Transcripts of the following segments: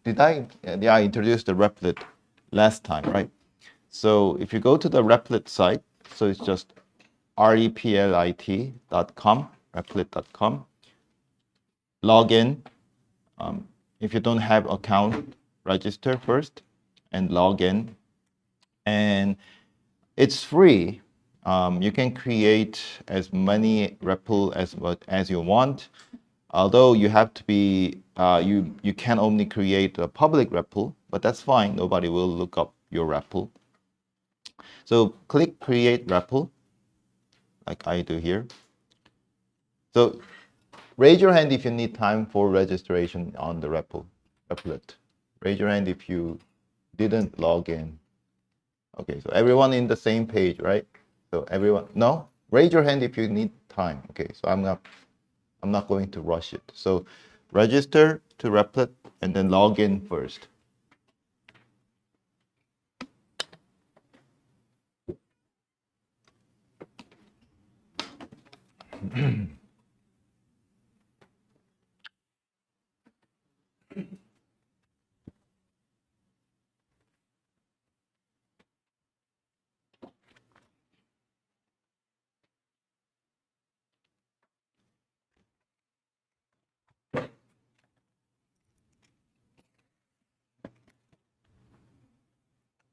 I introduced the replit last time, right? So if you go to the replit site, so it's just replit.com, replit.com, log in. If you don't have account, register first and log in. And it's free. You can create as many REPL as you want. Although you have to be, you can only create a public REPL, but that's fine. Nobody will look up your REPL. So click Create REPL, like I do here. So raise your hand if you need time for registration on the Replit. Raise your hand if you didn't log in. Okay, so everyone in the same page, right? So everyone, no? Raise your hand if you need time. Okay, so I'm not going to rush it. So register to Replit and then log in first.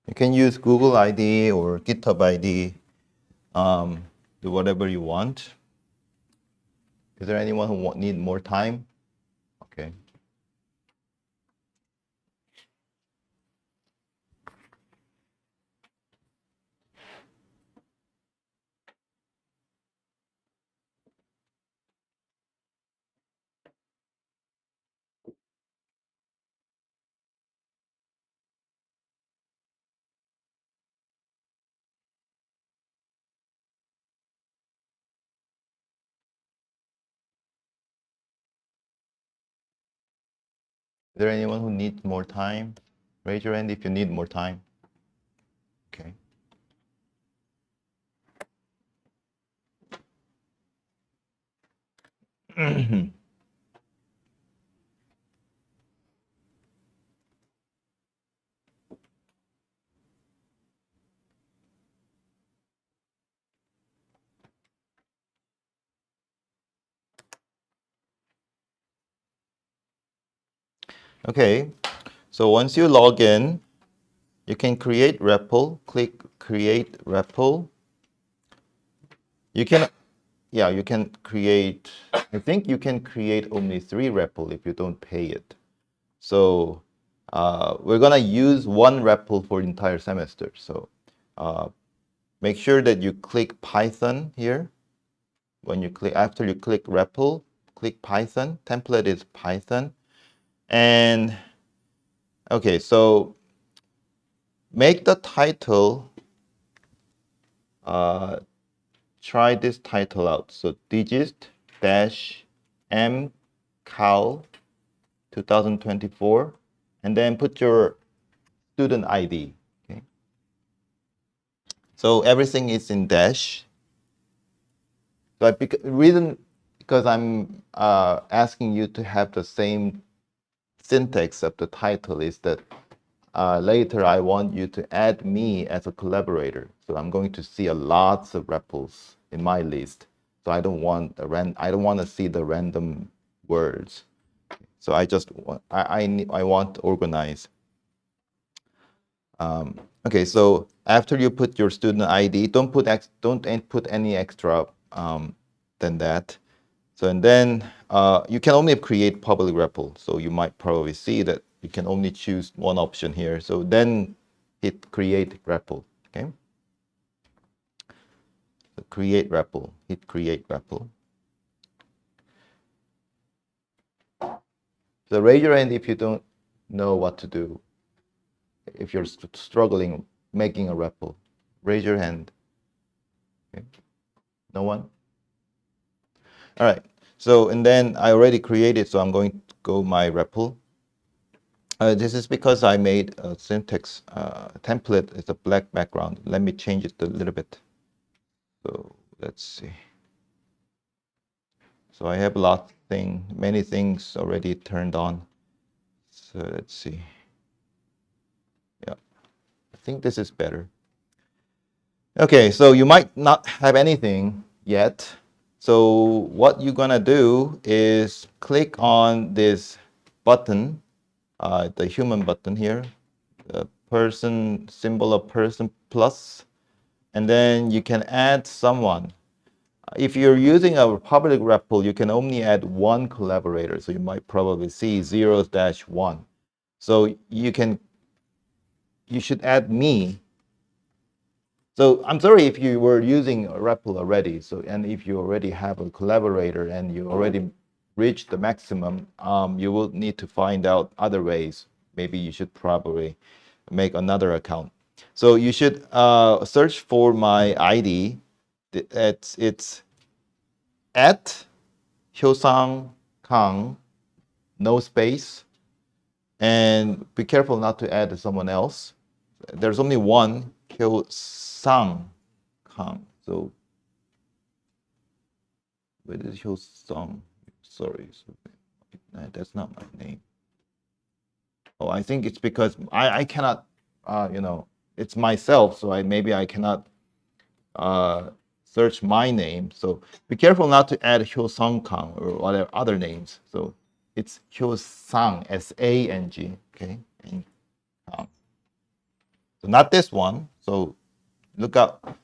You can use Google ID or GitHub ID, do whatever you want. Is there anyone who need more time? Okay. Is there anyone who needs more time? Raise your hand if you need more time. Okay. Okay, so once you log in, you can create REPL. Click Create REPL. You can, yeah, you can create, I think you can create only 3 REPL if you don't pay it. So we're gonna use 1 REPL for the entire semester. So make sure that you click Python here. When you click, after you click REPL, click Python. Template is Python. And okay, so make the title, try this title out. So DGIST-MCAL 2024, and then put your student ID. Okay. So everything is in dash. So reason because I'm asking you to have the same syntax of the title is that later I want you to add me as a collaborator. So I'm going to see a lots of REPLs in my list. So I don't want I don't want to see the random words. So I just want I want to organize. Okay, so after you put your student ID, don't put any extra than that. So and then you can only create public REPL. So you might probably see that you can only choose one option here. So then hit create REPL. Okay. So create REPL. Hit create REPL. So raise your hand if you don't know what to do. If you're struggling making a REPL, raise your hand. Okay. No one? All right. So, and then I already created, so I'm going to go my REPL. This is because I made a syntax template. It's a black background. Let me change it a little bit. So let's see. So I have many things already turned on. So let's see. Yeah, I think this is better. Okay, so you might not have anything yet. So what you're gonna do is click on this button, the human button here, the person, symbol of person plus, and then you can add someone. If you're using a public REPL, you can only add one collaborator. So you might probably see 0-1. So you should add me. So I'm sorry if you were using a REPL already. So, and if you already have a collaborator and you already reached the maximum, you will need to find out other ways. Maybe you should probably make another account. So you should search for my ID. It's at Hyosang Kang, no space, and be careful not to add someone else. There's only one, Hyosang Kang. So where is Hyosang? Sorry, that's not my name. Oh, I think it's because I cannot, it's myself, so maybe I cannot search my name. So be careful not to add Hyosang Kang or whatever other names. So it's Hyosang, S-A-N-G, okay? And Kang. So not this one. So look out,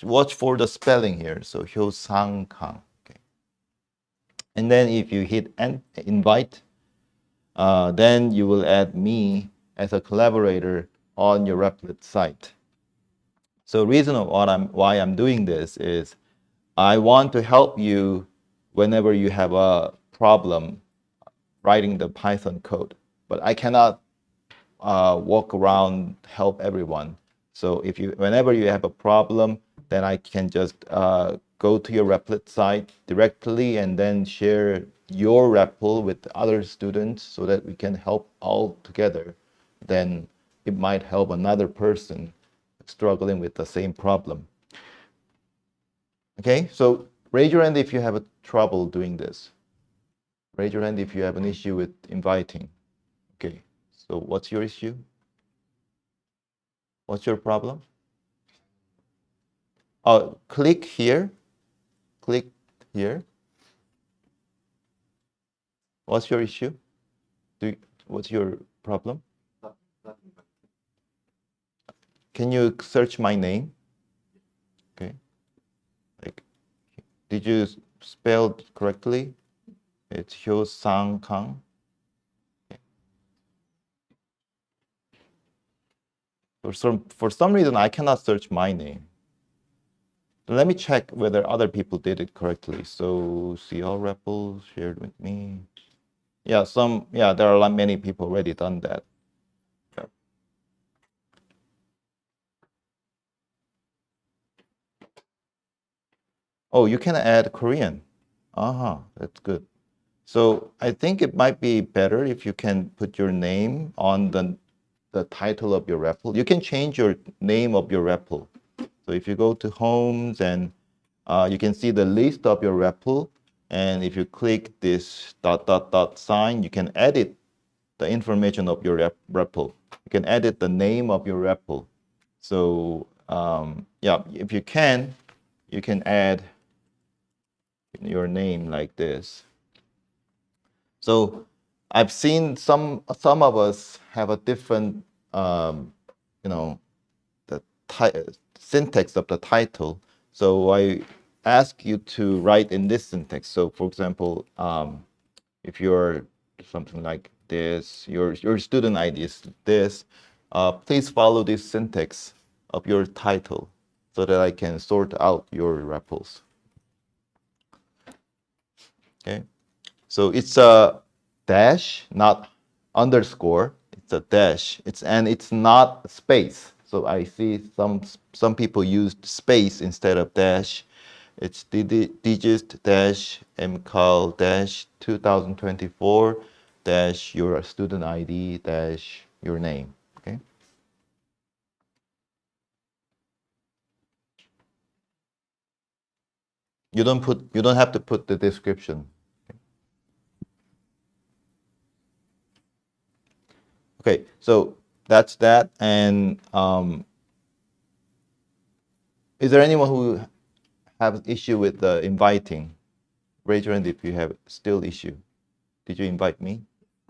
watch for the spelling here. So Hyosang Kang, okay? And then if you hit invite, then you will add me as a collaborator on your Replit site. So reason of why I'm doing this is I want to help you whenever you have a problem writing the Python code, but I cannot walk around help everyone. So whenever you have a problem, then I can just go to your Replit site directly and then share your REPL with other students so that we can help all together. Then it might help another person struggling with the same problem. Okay, so raise your hand if you have a trouble doing this. Raise your hand if you have an issue with inviting. Okay, so what's your issue? What's your problem? Oh, click here. Click here. What's your issue? What's your problem? Can you search my name? Okay. Like, did you spell it correctly? It's Hyo Sang Kang. Okay. For some reason, I cannot search my name. Let me check whether other people did it correctly. So see all REPL shared with me. Yeah, there are many people already done that. Yeah. Oh, you can add Korean. That's good. So I think it might be better if you can put your name on the title of your REPL. You can change your name of your REPL. So if you go to Homes and you can see the list of your REPL, and if you click this ... sign, you can edit the information of your REPL. You can edit the name of your REPL. So yeah, if you can add your name like this. So I've seen some of us have a different, the syntax of the title. So I ask you to write in this syntax. So for example, if you're something like this, your student ID is this, please follow this syntax of your title so that I can sort out your REPLs. Okay, so it's a dash, not underscore. It's a dash. It's not space. So I see some people used space instead of dash. It's DGIST dash MCAL dash 2024 dash your student ID dash your name. Okay. You don't have to put the description. Okay, so that's that. And is there anyone who have issue with the inviting? Raise your hand if you have still issue. Did you invite me?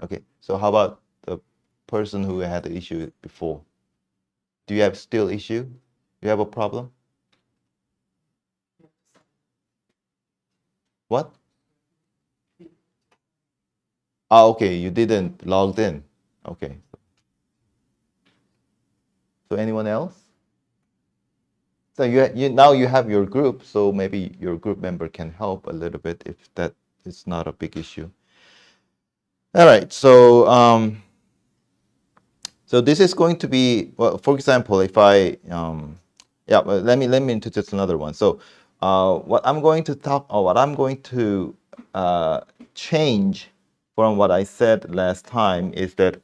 Okay, so how about the person who had the issue before? Do you have still issue? You have a problem? What? Ah, okay, you didn't logged in. Okay. So anyone else? So you now you have your group, so maybe your group member can help a little bit if that is not a big issue. All right, so this is going to be, well, for example, if I yeah, well, let me introduce another one. So what I'm going to talk, or what I'm going to change from what I said last time is that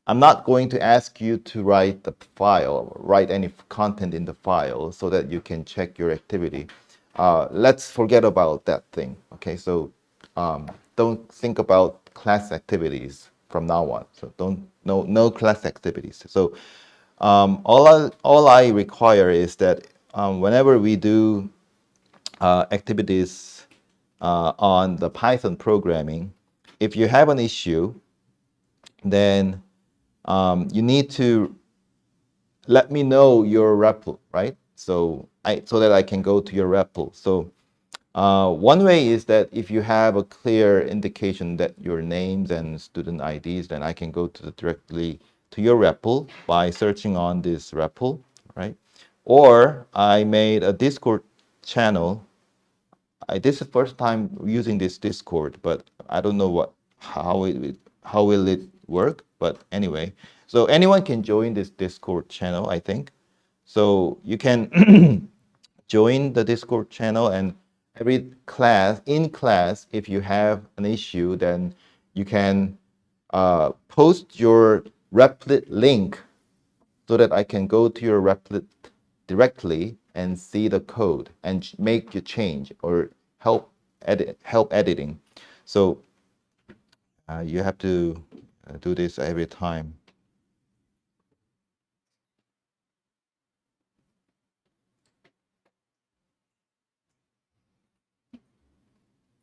I'm not going to ask you to write the file, write any content in the file so that you can check your activity. Let's forget about that thing. Okay, so don't think about class activities from now on. So don't no class activities. So all I require is that whenever we do activities on the Python programming, if you have an issue, then you need to let me know your REPL, right? So so that I can go to your REPL. So one way is that if you have a clear indication that your names and student IDs, then I can go to directly to your REPL by searching on this REPL, right? Or I made a Discord channel. This is the first time using this Discord, but I don't know how will it work. But anyway, so anyone can join this Discord channel, I think. So you can join the Discord channel, and every class, in class, if you have an issue, then you can post your Replit link so that I can go to your Replit directly and see the code and make your change or help editing. So you have to do this every time.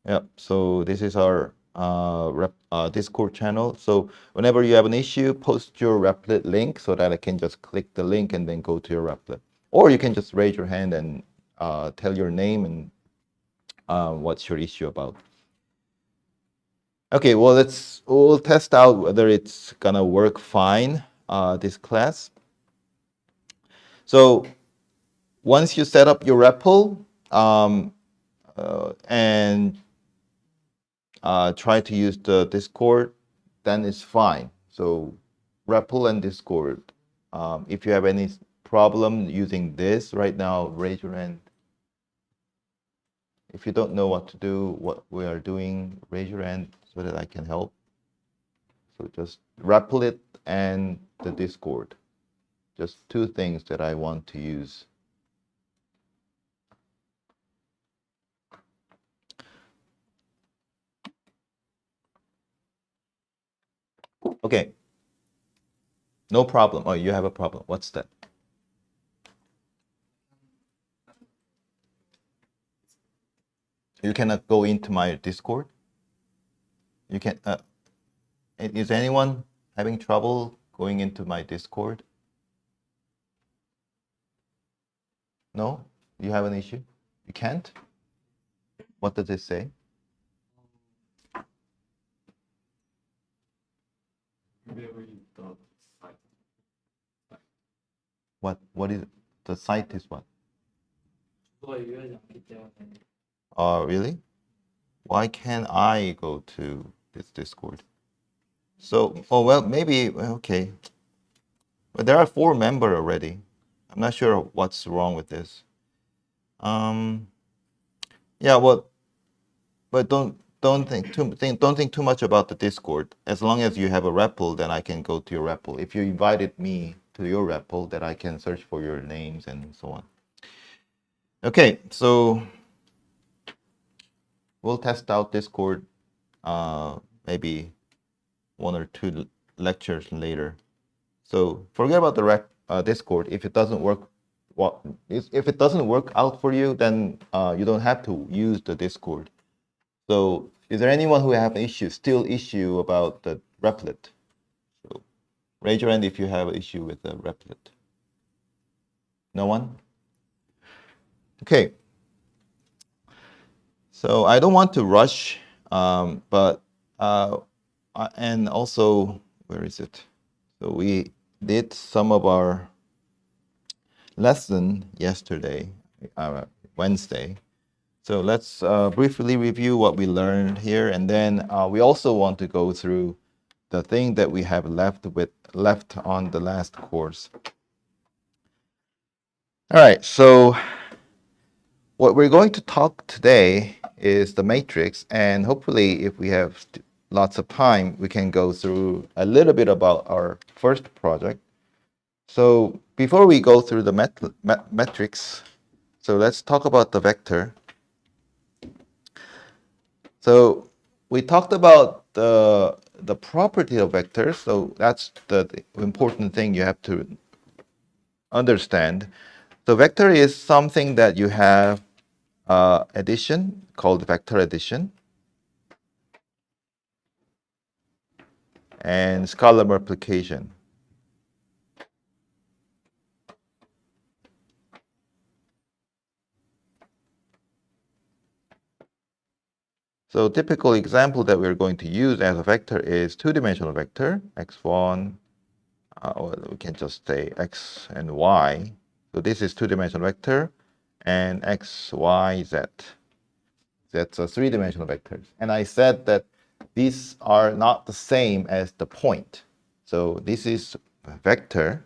Yeah, so this is our Discord channel. So whenever you have an issue, post your Replit link so that I can just click the link and then go to your Replit. Or you can just raise your hand and tell your name and what's your issue about. Okay, well, we'll test out whether it's gonna work fine, this class. So once you set up your REPL and try to use the Discord, then it's fine. So REPL and Discord. If you have any problem using this right now, raise your hand. If you don't know what to do, what we are doing, raise your hand so that I can help. So just REPL it and the Discord. Just two things that I want to use. Okay. No problem. Oh, you have a problem. What's that? You cannot go into my Discord? You can. Is anyone having trouble going into my Discord? No? You have an issue? You can't? What does it say? What is it? The site is what? Oh, really? Why can't I go to this Discord? So, oh well, maybe okay. But there are 4 members already. I'm not sure what's wrong with this. Yeah, well, but don't think too much about the Discord. As long as you have a REPL, then I can go to your REPL. If you invited me to your REPL, then I can search for your names and so on. Okay, so we'll test out Discord maybe 1 or 2 lectures later. So forget about the Discord. If it doesn't work, if it doesn't work out for you, then you don't have to use the Discord. So is there anyone who have still issue about the Replit? So raise your hand if you have an issue with the Replit. No one? Okay. So I don't want to rush, but and also, where is it? So we did some of our lesson yesterday, Wednesday. So let's briefly review what we learned here, and then we also want to go through the thing that we have left on the last course. All right, so what we're going to talk today is the matrix, and hopefully if we have lots of time, we can go through a little bit about our first project. So before we go through the metrics, so let's talk about the vector. So we talked about the property of vectors, so that's the important thing you have to understand. So vector is something that you have addition called vector addition and scalar multiplication. So typical example that we're going to use as a vector is two-dimensional vector, x1, or we can just say x and y. So this is two-dimensional vector, and x, y, z. That's a three-dimensional vectors. And I said that these are not the same as the point. So this is a vector.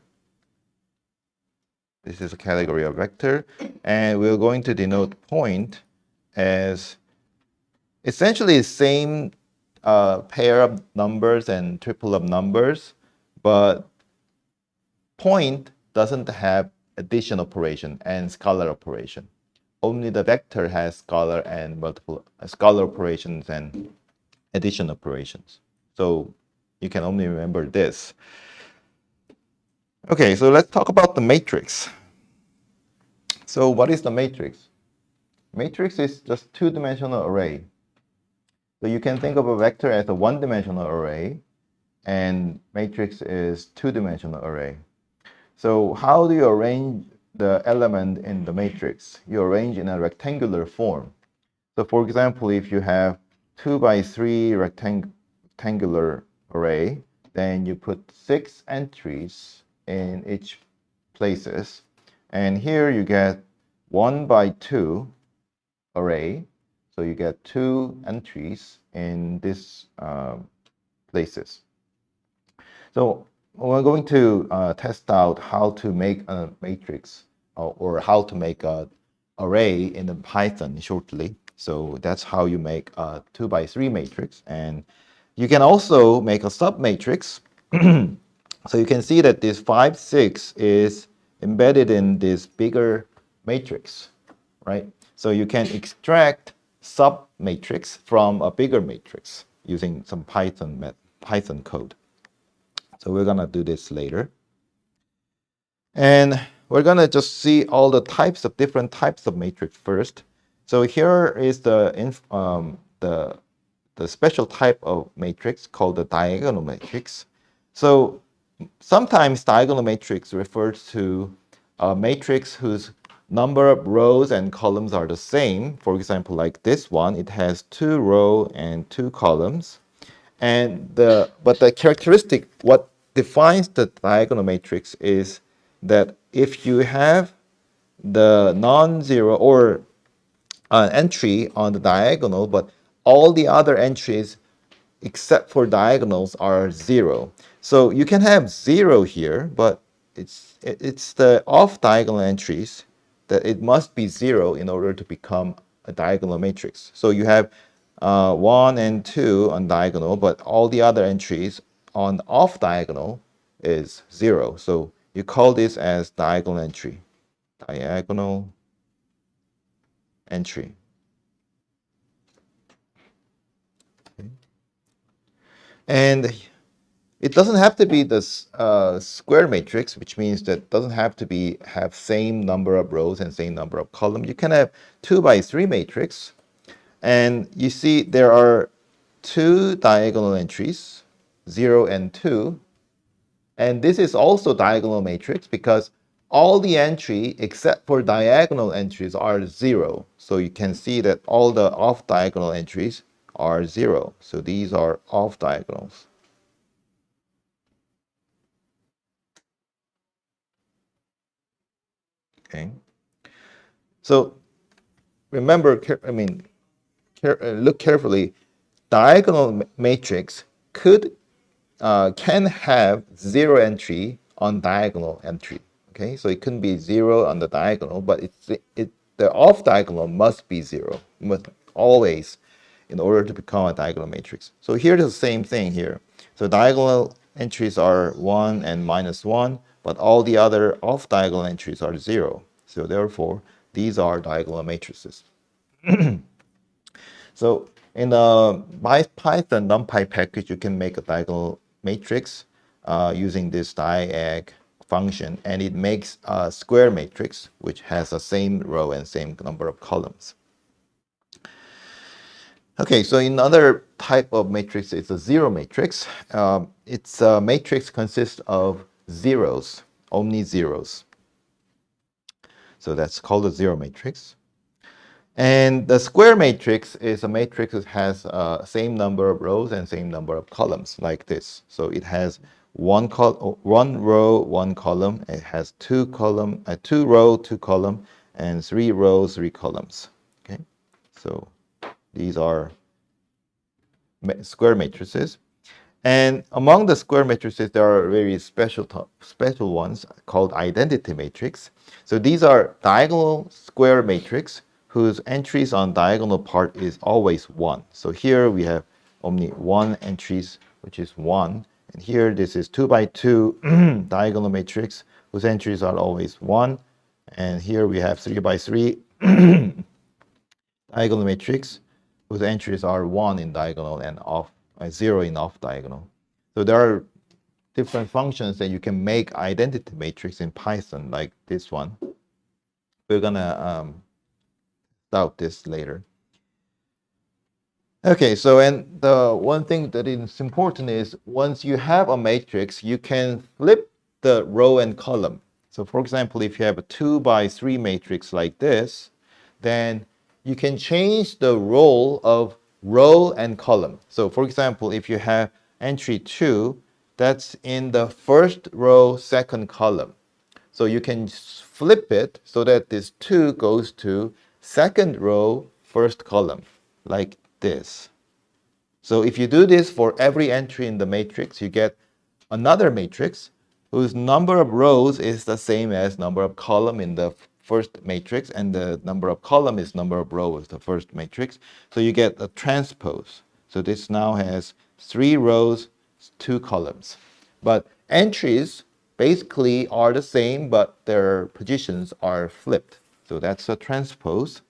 This is a category of vector. And we're going to denote point as essentially the same pair of numbers and triple of numbers, but point doesn't have addition operation and scalar operation. Only the vector has scalar and scalar operations and addition operations. So you can only remember this. Okay, so let's talk about the matrix. So what is the matrix? Matrix is just two-dimensional array. So you can think of a vector as a one-dimensional array, and matrix is two-dimensional array. So how do you arrange the element in the matrix? You arrange in a rectangular form. So for example, if you have 2 by 3 rectangular array, then you put 6 entries in each places. And here you get 1 by 2 array. So you get 2 entries in these places. So we're going to test out how to make a matrix or how to make an array in the Python shortly. So that's how you make a 2 by 3 matrix. And you can also make a submatrix. So you can see that this 5, 6 is embedded in this bigger matrix, right? So you can extract submatrix from a bigger matrix using some Python code. So we're going to do this later. And we're going to just see all the different types of matrix first. So here is the special type of matrix called the diagonal matrix. So sometimes diagonal matrix refers to a matrix whose number of rows and columns are the same. For example, like this one, it has 2 rows and 2 columns. And but the characteristic, what defines the diagonal matrix is that if you have the non-zero or an entry on the diagonal, but all the other entries except for diagonals are 0. So you can have 0 here, but it's the off diagonal entries that it must be 0 in order to become a diagonal matrix. So you have 1 and 2 on diagonal, but all the other entries on off diagonal is 0. So you call this as diagonal entry. Diagonal entry. Okay. And It doesn't have to be this square matrix, which means that it doesn't have to be have same number of rows and same number of columns. You can have 2 by 3 matrix, and you see there are two diagonal entries, 0 and 2. And this is also diagonal matrix because all the entry except for diagonal entries are 0. So you can see that all the off diagonal entries are 0. So these are off diagonals. Okay. So remember, look carefully. Diagonal matrix can have 0 entry on diagonal entry. Okay, so it couldn't be 0 on the diagonal, but the off diagonal must be 0, must always, in order to become a diagonal matrix. So here's the same thing here. So diagonal entries are 1 and -1, but all the other off diagonal entries are 0. So therefore, these are diagonal matrices. So in the Python NumPy package, you can make a diagonal matrix using this diag function, and it makes a square matrix which has the same row and same number of columns. Okay, so another type of matrix is a zero matrix. Its a matrix consists of zeros, only zeros. So that's called a zero matrix. And the square matrix is a matrix that has same number of rows and same number of columns, like this. So it has one row, one column. It has two row, two column, and 3 rows, 3 columns. Okay, so these are square matrices. And among the square matrices, there are very special ones called identity matrix. So these are diagonal square matrix whose entries on diagonal part is always 1. So here we have only one entries, which is 1. And here this is 2 by 2 diagonal matrix whose entries are always 1. And here we have 3 by 3 diagonal matrix whose entries are 1 in diagonal and 0 in off diagonal. So there are different functions that you can make identity matrix in Python, like this one. We're gonna start this later. Okay, so and the one thing that is important is once you have a matrix, you can flip the row and column. So for example, if you have a 2 by 3 matrix like this, then you can change the role of row and column. So for example, if you have entry 2, that's in the first row, second column. So you can flip it so that this 2 goes to second row, first column, like this. So if you do this for every entry in the matrix, you get another matrix whose number of rows is the same as number of column in the first matrix, and the number of column is number of rows, the first matrix. So you get a transpose. So this now has 3 rows, 2 columns. But entries basically are the same, but their positions are flipped. So that's a transpose.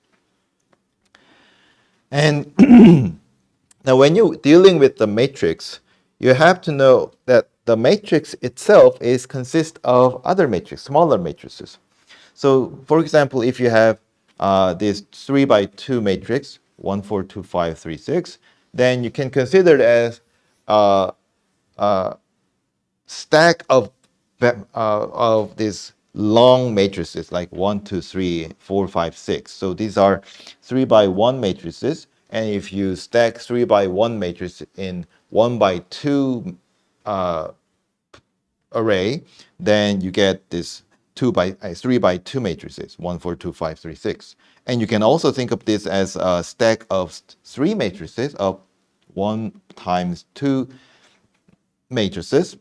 And now, when you're dealing with the matrix, you have to know that the matrix itself consists of other matrices, smaller matrices. So, for example, if you have this 3 by 2 matrix, 1, 4, 2, 5, 3, 6, then you can consider it as a stack of these long matrices like 1, 2, 3, 4, 5, 6. So these are 3 by 1 matrices. And if you stack 3 by 1 matrix in 1 by 2 array, then you get this 3 by 2 matrices, 1, 4, 2, 5, 3, 6. And you can also think of this as a stack of 3 matrices of 1 times 2 matrices.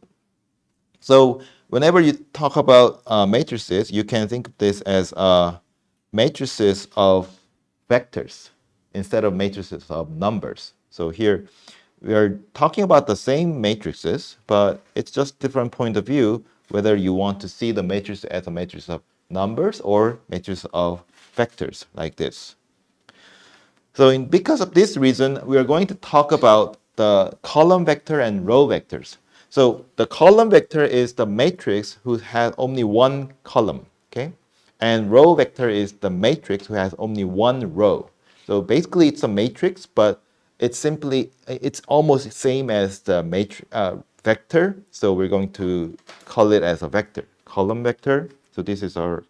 So whenever you talk about matrices, you can think of this as matrices of vectors instead of matrices of numbers. So here we are talking about the same matrices, but it's just different point of view whether you want to see the matrix as a matrix of numbers or matrix of vectors like this. So because of this reason, we are going to talk about the column vector and row vectors. So the column vector is the matrix who has only one column, okay? And row vector is the matrix who has only one row. So basically it's a matrix, but it's almost the same as the matrix vector. So we're going to call it as a vector, column vector. So this is our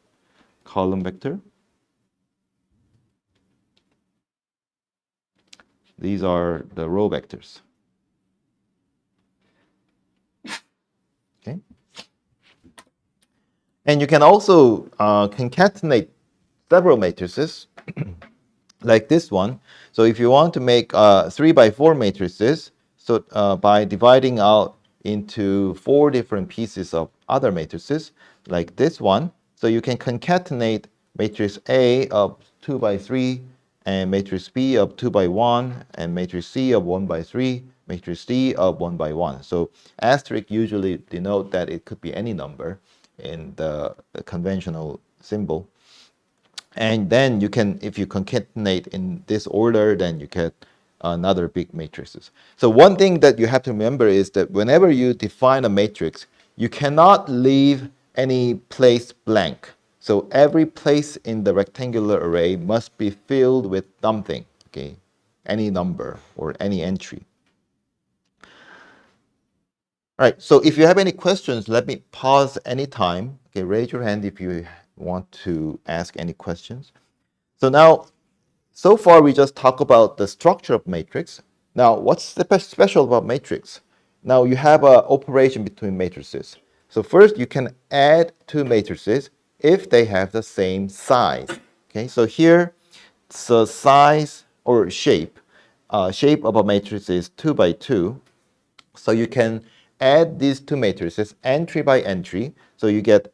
column vector. These are the row vectors. Okay. And you can also concatenate several matrices like this one. So if you want to make 3 by 4 matrices, so by dividing out into 4 different pieces of other matrices, like this one, so you can concatenate matrix A of 2 by 3, and matrix B of 2 by 1, and matrix C of 1 by 3, matrix D of 1 by 1. So asterisk usually denote that it could be any number in the conventional symbol. And then you can, if you concatenate in this order, then you get another big matrices. So one thing that you have to remember is that whenever you define a matrix, you cannot leave any place blank. So every place in the rectangular array must be filled with something, okay? Any number or any entry. All right, so if you have any questions, let me pause anytime. Okay, raise your hand if you want to ask any questions. So now, so far we just talked about the structure of matrix. Now, what's special about matrix? Now you have an operation between matrices. So first you can add two matrices if they have the same size. Okay, so here the size or shape of a matrix is 2 by 2. So you can add these two matrices entry by entry. So you get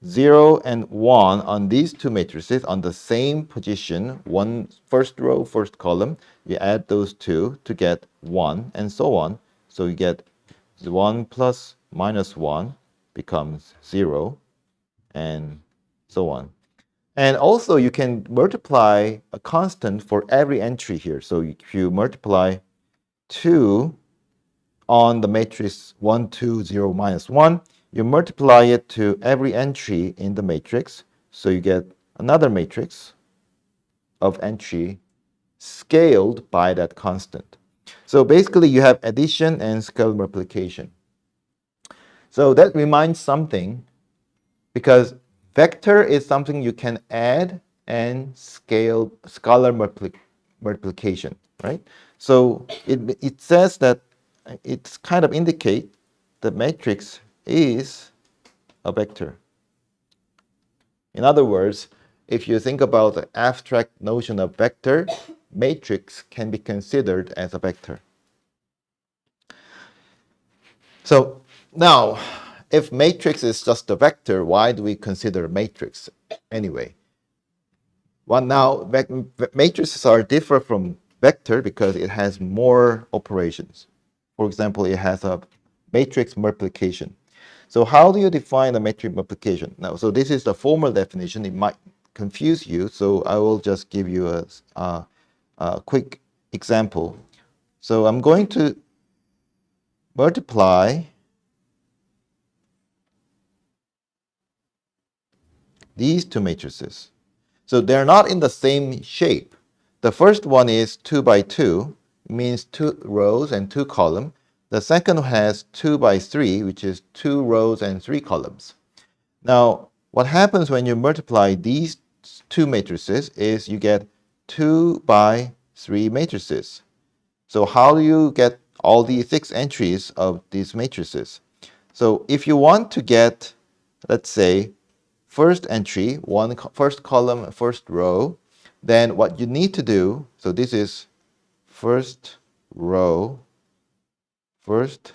0 and 1 on these two matrices on the same position, one first row, first column. You add those two to get 1 and so on. So you get 1 plus minus 1 becomes 0 and so on. And also you can multiply a constant for every entry here. So if you multiply 2 on the matrix 1, 2, 0, minus 1, you multiply it to every entry in the matrix. So you get another matrix of entry scaled by that constant. So basically you have addition and scalar multiplication. So that reminds something, because vector is something you can add and scale scalar multiplication, right? So it says that it's kind of indicate the matrix is a vector. In other words, if you think about the abstract notion of vector, matrix can be considered as a vector. So now, if matrix is just a vector, why do we consider matrix anyway? Well, now matrices are different from vector because it has more operations. For example, it has a matrix multiplication. So how do you define a matrix multiplication? Now, so this is the formal definition. It might confuse you, so I will just give you a quick example. So I'm going to multiply these two matrices. So they're not in the same shape. The first one is 2 by 2, means 2 rows and 2 columns. The second has 2 by 3, which is 2 rows and 3 columns. Now, what happens when you multiply these two matrices is you get 2 by 3 matrices. So how do you get all the 6 entries of these matrices? So if you want to get, let's say, first entry, first column, first row, then what you need to do, so this is first row, first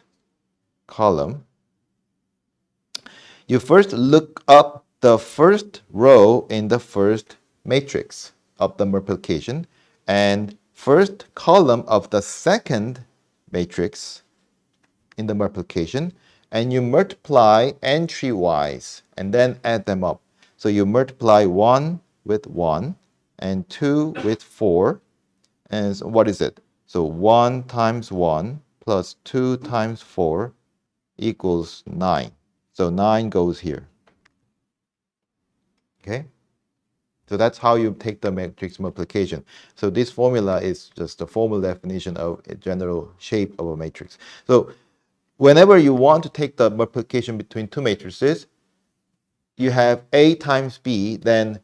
column. You first look up the first row in the first matrix of the multiplication and first column of the second matrix in the multiplication, and you multiply entry-wise and then add them up. So you multiply 1 with 1 and 2 with 4. And so what is it? So 1 times 1 plus 2 times 4 equals 9. So 9 goes here. Okay? So that's how you take the matrix multiplication. So this formula is just a formal definition of a general shape of a matrix. So whenever you want to take the multiplication between two matrices, you have A times B, then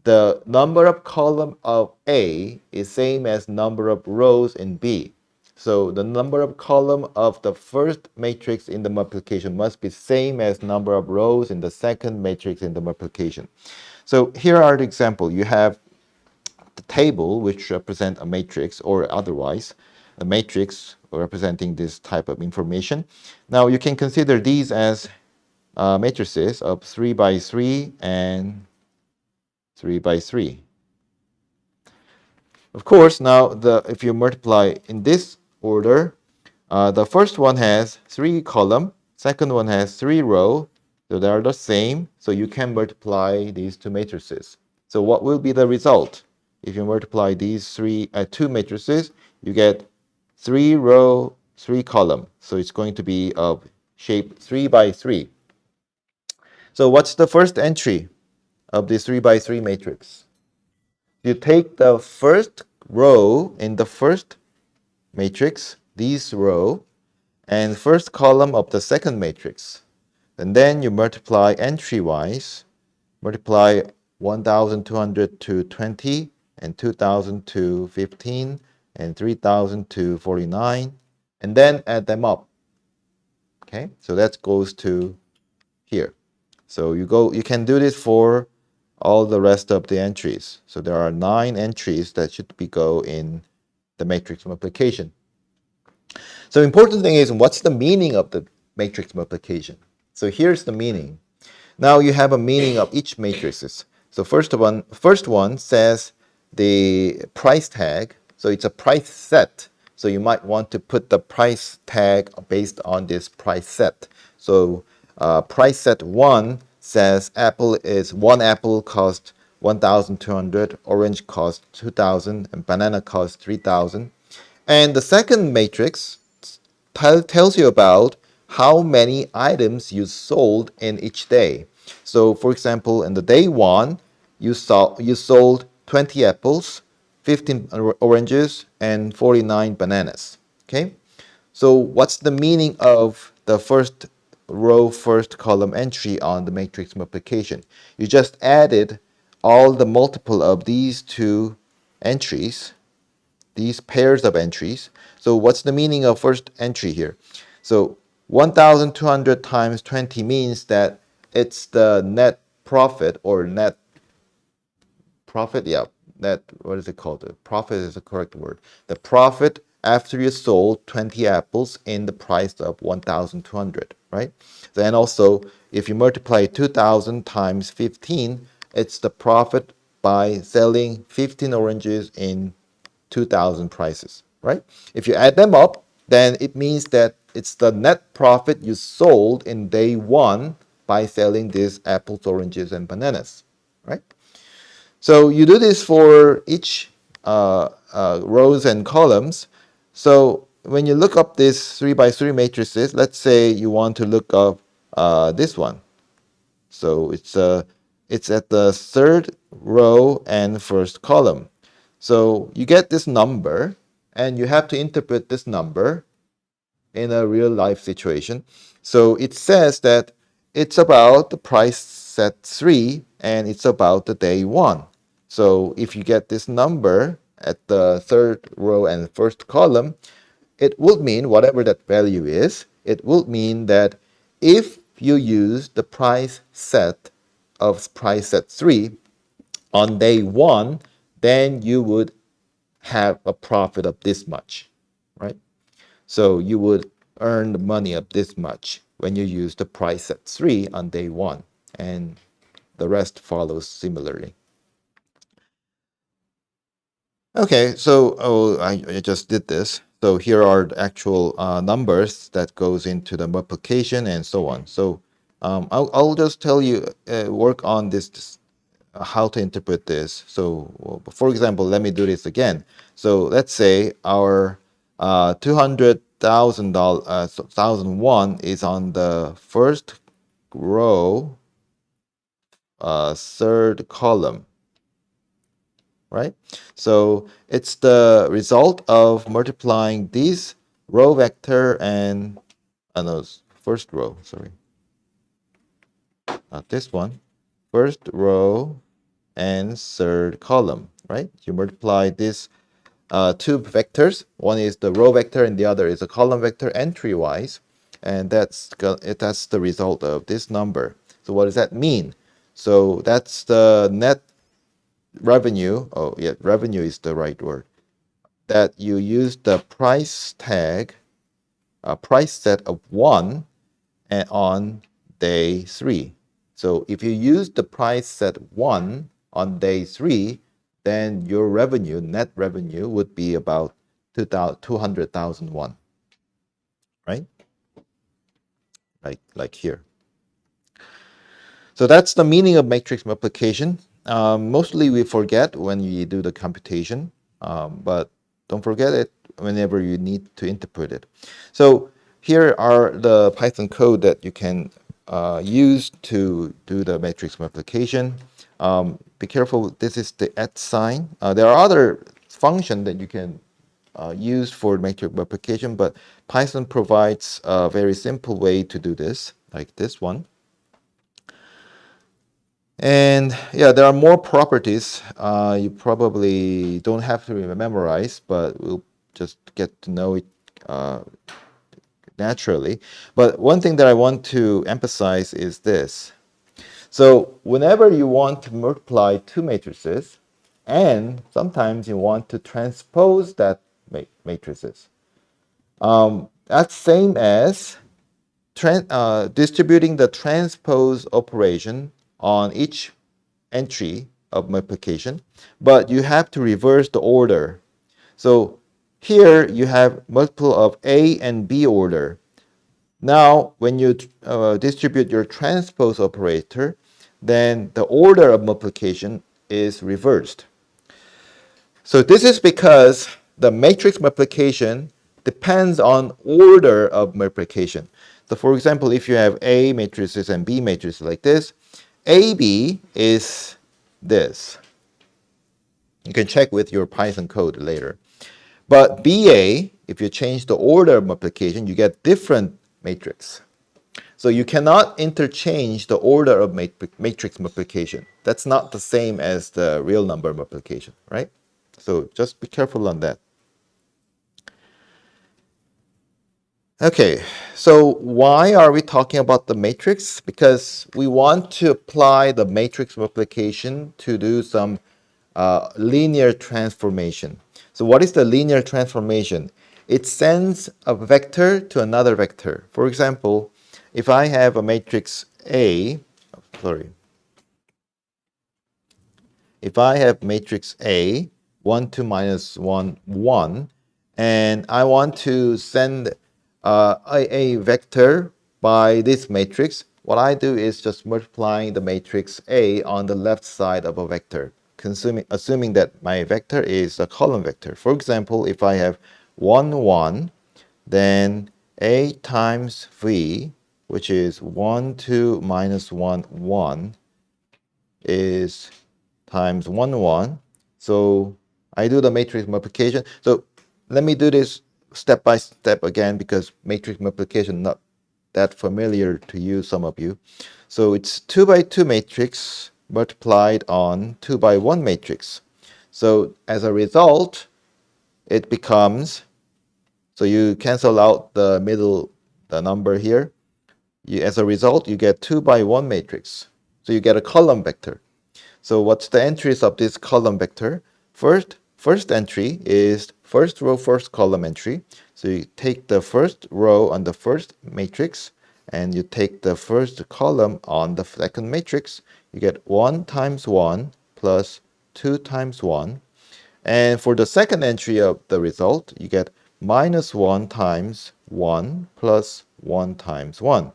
the number of column of A is same as number of rows in B. So the number of column of the first matrix in the multiplication must be same as number of rows in the second matrix in the multiplication. So here are the example. You have the table which represent a matrix or otherwise a matrix representing this type of information. Now you can consider these as matrices of 3 by 3 and 3 by 3. Of course, now if you multiply in this order, the first one has 3 column, second one has 3 row, so they are the same. So you can multiply these two matrices. So what will be the result? If you multiply these two matrices, you get 3 row, 3 column. So it's going to be of shape 3 by 3. So what's the first entry of this 3 by 3 matrix? You take the first row in the first matrix, this row, and first column of the second matrix. And then you multiply entry-wise, multiply 1,200 to 20, and 2,000 to 15, and 3,000 to 49, and then add them up. Okay, so that goes to here. So you can do this for all the rest of the entries. So there are 9 entries that should go in the matrix multiplication. So important thing is, what's the meaning of the matrix multiplication? So here's the meaning. Now you have a meaning of each matrices. So first one says the price tag. So it's a price set. So you might want to put the price tag based on this price set. So price set 1 says one apple costs 1,200, orange costs 2,000, and banana costs 3,000. And the second matrix tells you about how many items you sold in each day. So for example, in the day 1, you sold 20 apples, 15 oranges, and 49 bananas. Okay? So what's the meaning of the first row, first column entry on the matrix multiplication? You just added all the multiple of these two entries, these pairs of entries. So what's the meaning of first entry here? So 1,200 times 20 means that it's the net profit or net profit. Yeah, net, what is it called? The profit is the correct word. The profit after you sold 20 apples in the price of 1,200, right? Then also, if you multiply 2,000 times 15, it's the profit by selling 15 oranges in 2,000 prices, right? If you add them up, then it means that it's the net profit you sold in day 1 by selling these apples, oranges, and bananas, right? So you do this for each rows and columns. So when you look up this 3 by 3 matrices, let's say you want to look up this one. So it's at the third row and first column. So you get this number, and you have to interpret this number in a real life situation. So it says that it's about the price set 3, and it's about the day 1. So if you get this number at the third row and first column, it would mean, whatever that value is, it would mean that if you use the price set of price set 3 on day 1, then you would have a profit of this much, right? So you would earn the money of this much when you use the price at 3 on day 1, and the rest follows similarly. Okay, so I just did this. So here are the actual numbers that goes into the multiplication and so on. So I'll just tell you, work on this how to interpret this. So for example, let me do this again. So let's say our 200 $1,000, 1,001 is on the first row, third column, right? So it's the result of multiplying this row vector and no, first row, sorry, not this one, first row and third column, right? You multiply this two vectors. One is the row vector and the other is a column vector entry-wise. And that's the result of this number. So what does that mean? So that's the net revenue. Oh, yeah, revenue is the right word. That you use the price tag, price set of 1 and on day 3. So if you use the price set 1 on day 3, then your revenue, net revenue, would be about 200,000 won, right? Like here. So that's the meaning of matrix multiplication. Mostly we forget when you do the computation, but don't forget it whenever you need to interpret it. So here are the Python code that you can use to do the matrix multiplication. Be careful, this is the @ sign. There are other functions that you can use for matrix multiplication, but Python provides a very simple way to do this, like this one. And yeah, there are more properties you probably don't have to memorize, but we'll just get to know it naturally. But one thing that I want to emphasize is this. So whenever you want to multiply two matrices, and sometimes you want to transpose that matrices, that's same as distributing the transpose operation on each entry of multiplication, but you have to reverse the order. So here you have multiple of A and B order. Now, when you distribute your transpose operator, then the order of multiplication is reversed. So this is because the matrix multiplication depends on order of multiplication. So for example, if you have A matrices and B matrices like this, AB is this. You can check with your Python code later. But BA, if you change the order of multiplication, you get different matrix. So you cannot interchange the order of matrix multiplication. That's not the same as the real number multiplication, right? So just be careful on that. Okay, so why are we talking about the matrix? Because we want to apply the matrix multiplication to do some linear transformation. So what is the linear transformation? It sends a vector to another vector. For example, if I have a matrix A, if I have matrix A, 1, 2, minus 1, 1, and I want to send a vector by this matrix, what I do is just multiplying the matrix A on the left side of a vector, assuming that my vector is a column vector. For example, if I have 1, 1, then A times V, which is 1, 2, minus 1, 1, is times 1, 1. So I do the matrix multiplication. So let me do this step by step again because matrix multiplication not that familiar to you, some of you. So it's 2 by 2 matrix multiplied on 2 by 1 matrix. So as a result, it becomes, so you cancel out the middle, the number here. As a result, you get 2 by 1 matrix. So you get a column vector. So what's the entries of this column vector? First entry is first row, first column entry. So you take the first row on the first matrix, and you take the first column on the second matrix. You get 1 times 1 plus 2 times 1. And for the second entry of the result, you get minus 1 times 1 plus 1 times 1.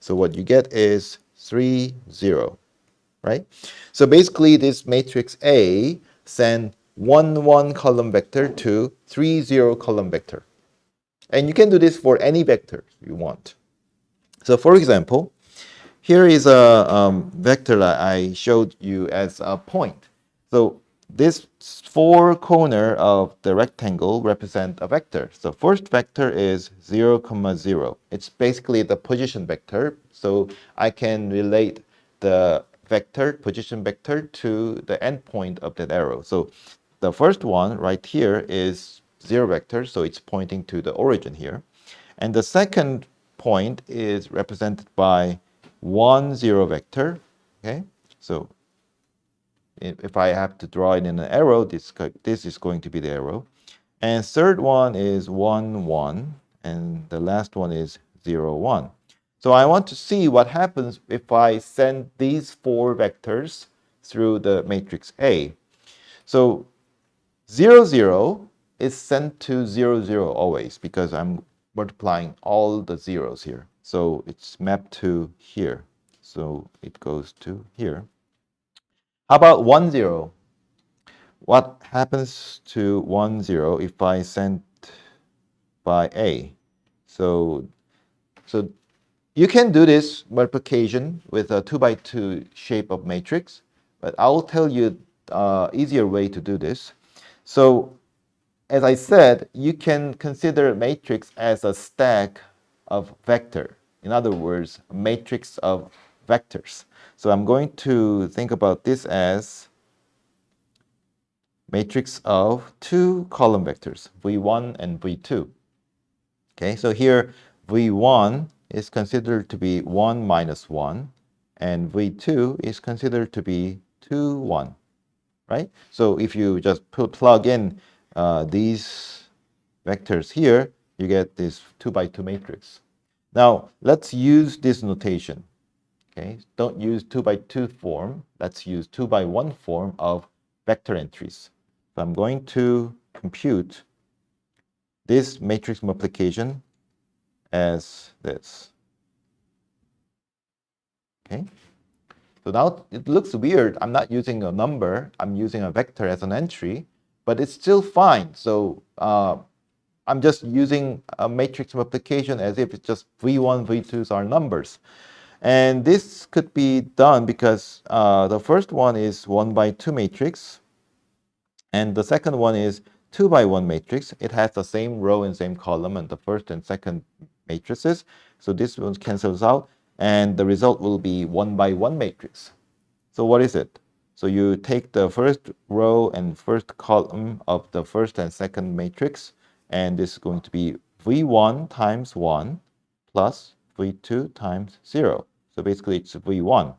So what you get is 3, 0. Right? So basically this matrix A send 1, 1 column vector to 3, 0 column vector. And you can do this for any vector you want. So for example, here is a vector that I showed you as a point. So this four corner of the rectangle represent a vector. So first vector is 0, 0. It's basically the position vector. So I can relate the vector, position vector, to the endpoint of that arrow. So the first one right here is 0 vector, so it's pointing to the origin here. And the second point is represented by 1, 0 vector. Okay, so if I have to draw it in an arrow, this is going to be the arrow. And third one is 1, 1, and the last one is 0, 1. So I want to see what happens if I send these four vectors through the matrix A. So 0, 0 is sent to 0, 0 always because I'm multiplying all the zeros here. So it's mapped to here. So it goes to here. How about 1, 0? What happens to 1, 0 if I send by A? So you can do this multiplication with a 2 by 2 shape of matrix, but I'll tell you easier way to do this. So as I said, you can consider a matrix as a stack of vector. In other words, a matrix of vectors. So I'm going to think about this as matrix of two column vectors, v1 and v2. Okay, so here v1 is considered to be 1 minus 1, and v2 is considered to be 2, 1, right? So if you just plug in these vectors here, you get this 2 by 2 matrix. Now, let's use this notation. Okay, don't use 2 by 2 form. Let's use 2 by 1 form of vector entries. So I'm going to compute this matrix multiplication as this. Okay, so now it looks weird. I'm not using a number. I'm using a vector as an entry, but it's still fine. So I'm just using a matrix multiplication as if it's just v1, v2s are numbers. And this could be done because the first one is 1 by 2 matrix, and the second one is 2 by 1 matrix. It has the same row and same column and the first and second matrices. So this one cancels out, and the result will be 1 by 1 matrix. So what is it? So you take the first row and first column of the first and second matrix, and this is going to be v1 times 1 plus v2 times 0. So basically it's v1.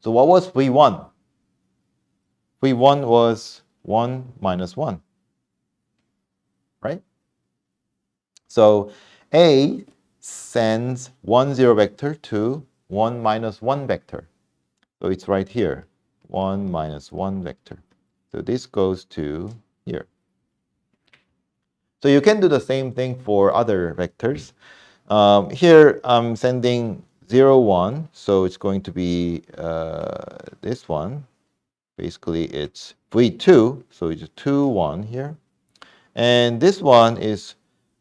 So what was v1? v1 was 1 minus 1, right? So A sends 1, 0 vector to 1 minus 1 vector. So it's right here, 1 minus 1 vector. So this goes to here. So you can do the same thing for other vectors. Here I'm sending 0, 1, so it's going to be this one. Basically, it's v2, so it's 2, 1 here. And this one is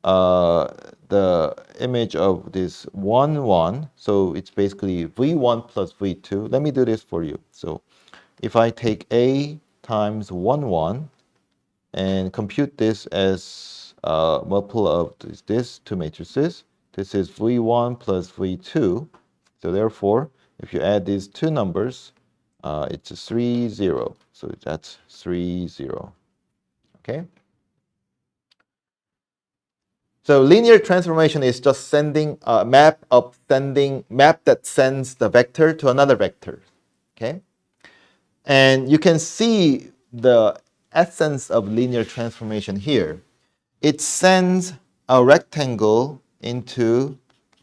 the image of this 1, 1. So it's basically v1 plus v2. Let me do this for you. So if I take A times 1, 1 and compute this as a multiple of these two matrices, this is v1 plus v2. So therefore, if you add these two numbers, it's a 3, 0. So that's 3, 0. Okay? So linear transformation is just sending a map that sends the vector to another vector. Okay? And you can see the essence of linear transformation here. It sends a rectangle into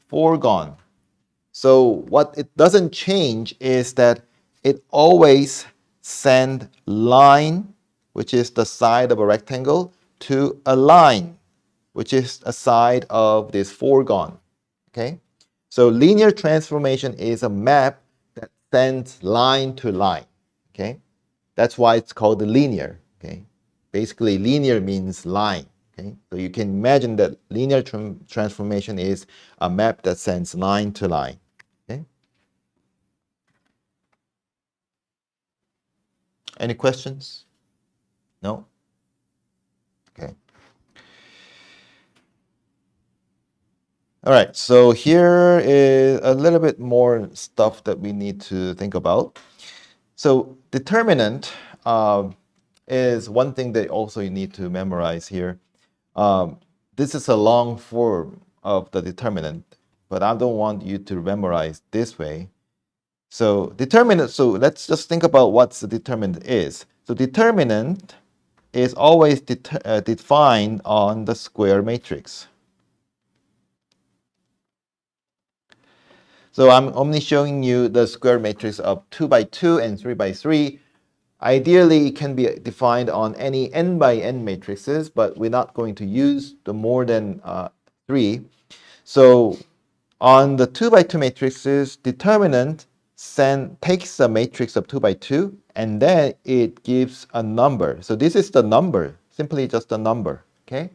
foregone. So what it doesn't change is that it always send line, which is the side of a rectangle, to a line, which is a side of this foregone. Okay? So linear transformation is a map that sends line to line. Okay? That's why it's called linear. Okay? Basically, linear means line. Okay, so you can imagine that linear transformation is a map that sends line to line. Okay, any questions? No? Okay. All right, so here is a little bit more stuff that we need to think about. So determinant is one thing that also you need to memorize here. This is a long form of the determinant, but I don't want you to memorize this way. So determinant, so let's just think about what the determinant is. So determinant is always defined on the square matrix. So I'm only showing you the square matrix of 2 by 2 and 3 by 3. Ideally, it can be defined on any n by n matrices, but we're not going to use the more than 3. So on the 2 by 2 matrices, determinant takes a matrix of 2 by 2, and then it gives a number. So this is the number, simply just a number, okay?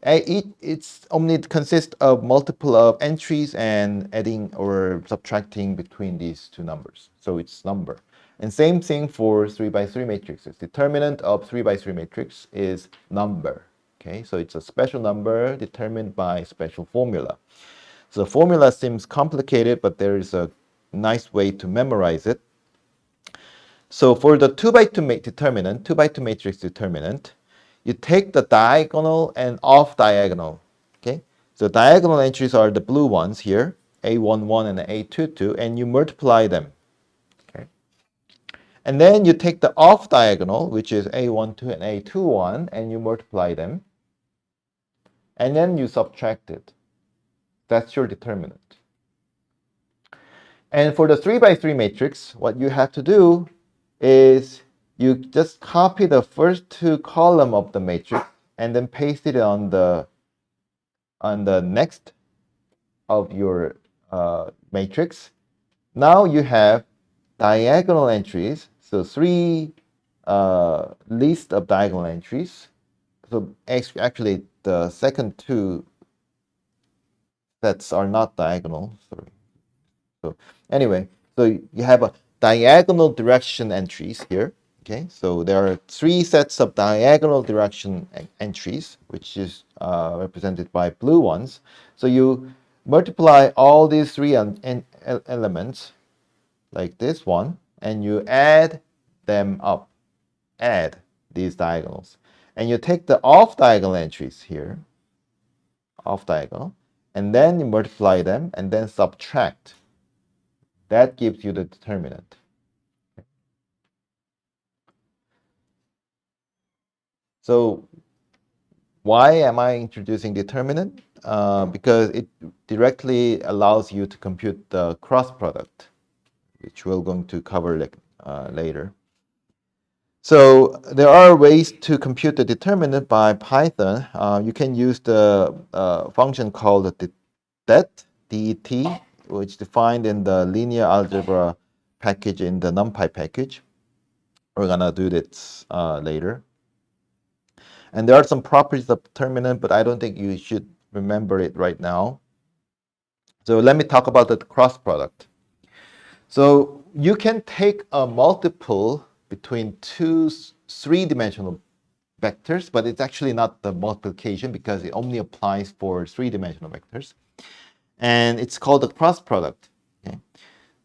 It's only consists of multiple of entries and adding or subtracting between these two numbers. So it's number. And same thing for 3 by 3 matrices. Determinant of 3 by 3 matrix is number. Okay, so it's a special number determined by special formula. So the formula seems complicated, but there is a nice way to memorize it. So for the 2 by 2 determinant, 2 by 2 matrix determinant, you take the diagonal and off diagonal. Okay, so diagonal entries are the blue ones here, A11 and A22, and you multiply them. Okay, and then you take the off diagonal, which is A12 and A21, and you multiply them, and then you subtract it. That's your determinant. And for the 3 by 3 matrix, what you have to do is you just copy the first two columns of the matrix and then paste it on the next of your matrix. Now you have diagonal entries, so 3 list of diagonal entries. So actually the second two sets are not diagonal. Sorry. So anyway, so you have a diagonal direction entries here. Okay, so there are 3 sets of diagonal direction entries, which is represented by blue ones. So you multiply all these 3 elements like this one, and you add them up, add these diagonals. And you take the off diagonal entries here, off diagonal, and then you multiply them and then subtract. That gives you the determinant. So why am I introducing determinant? Because it directly allows you to compute the cross product, which we're going to cover later. So there are ways to compute the determinant by Python. You can use the function called det, det, which is defined in the linear algebra package in the NumPy package. We're gonna do this later. And there are some properties of determinant, but I don't think you should remember it right now. So let me talk about the cross product. So you can take a multiple between two 3-dimensional vectors, but it's actually not the multiplication because it only applies for 3-dimensional vectors. And it's called the cross product. Okay?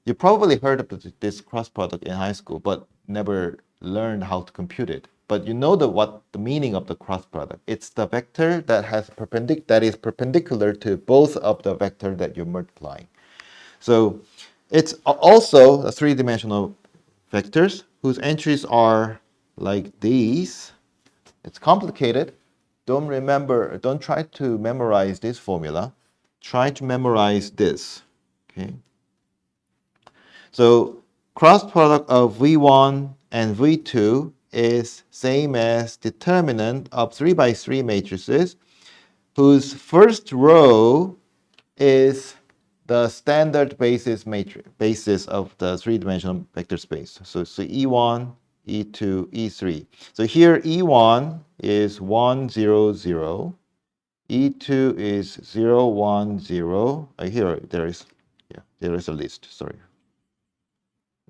You probably heard of this cross product in high school, but never learned how to compute it. But you know what the meaning of the cross product. It's the vector that is perpendicular to both of the vector that you're multiplying. So it's also a 3-dimensional vectors whose entries are like these. It's complicated. Don't try to memorize this formula. Try to memorize this. Okay. So cross product of V1 and V2 is same as determinant of 3 by 3 matrices whose first row is the standard basis of the 3-dimensional vector space. So E1, E2, E3. So here E1 is 1, 0, 0. E2 is 0, 1, 0. Here there is a list, sorry.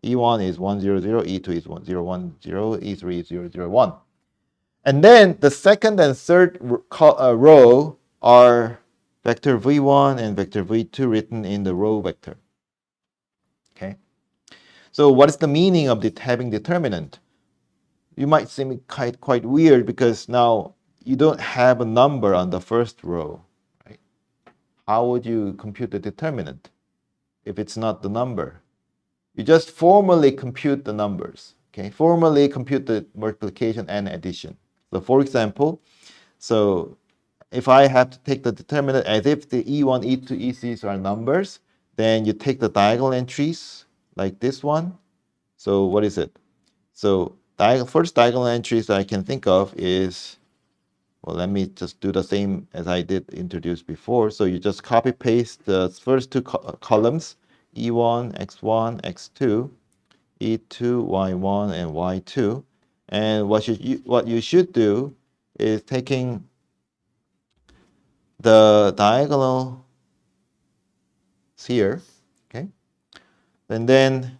E1 is 1, 0, 0, E2 is 1, 0, 1, 0, E3 is 0, 0, 1. And then the second and third row are vector v1 and vector v2 written in the row vector. Okay. So what is the meaning of having determinant? You might seem quite weird because now you don't have a number on the first row, right? How would you compute the determinant if it's not the number? You just formally compute the numbers, okay? Formally compute the multiplication and addition. So for example, so if I have to take the determinant as if the E1, E2, E3s are numbers, then you take the diagonal entries like this one. So what is it? So first diagonal entries I can think of is, well, let me just do the same as I did introduce before. So you just copy paste the first two columns, E1, X1, X2, E2, Y1, and Y2. And what you should do is taking the diagonal here, okay, and then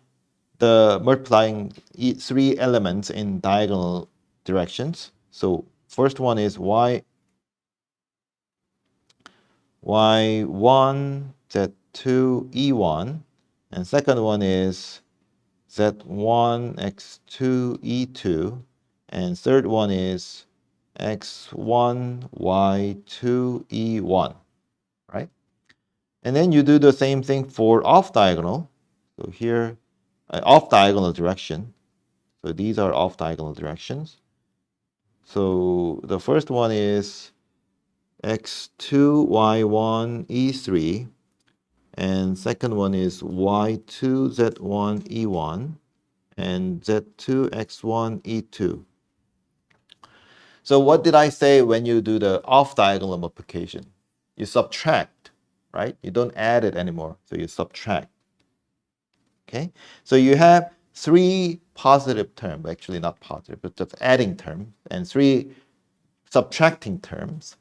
the multiplying three elements in diagonal directions. So first one is y1, z2, e1, and second one is z1, x2, e2, and third one is x1, y2, e1, right? And then you do the same thing for off diagonal. So here, off diagonal direction. So these are off diagonal directions. So the first one is x2, y1, e3. And second one is y2, z1, e1. And z2, x1, e2. So what did I say when you do the off diagonal multiplication? You subtract, right? You don't add it anymore. So you subtract. Okay, so you have three positive terms, actually not positive, but just adding terms, and three subtracting terms.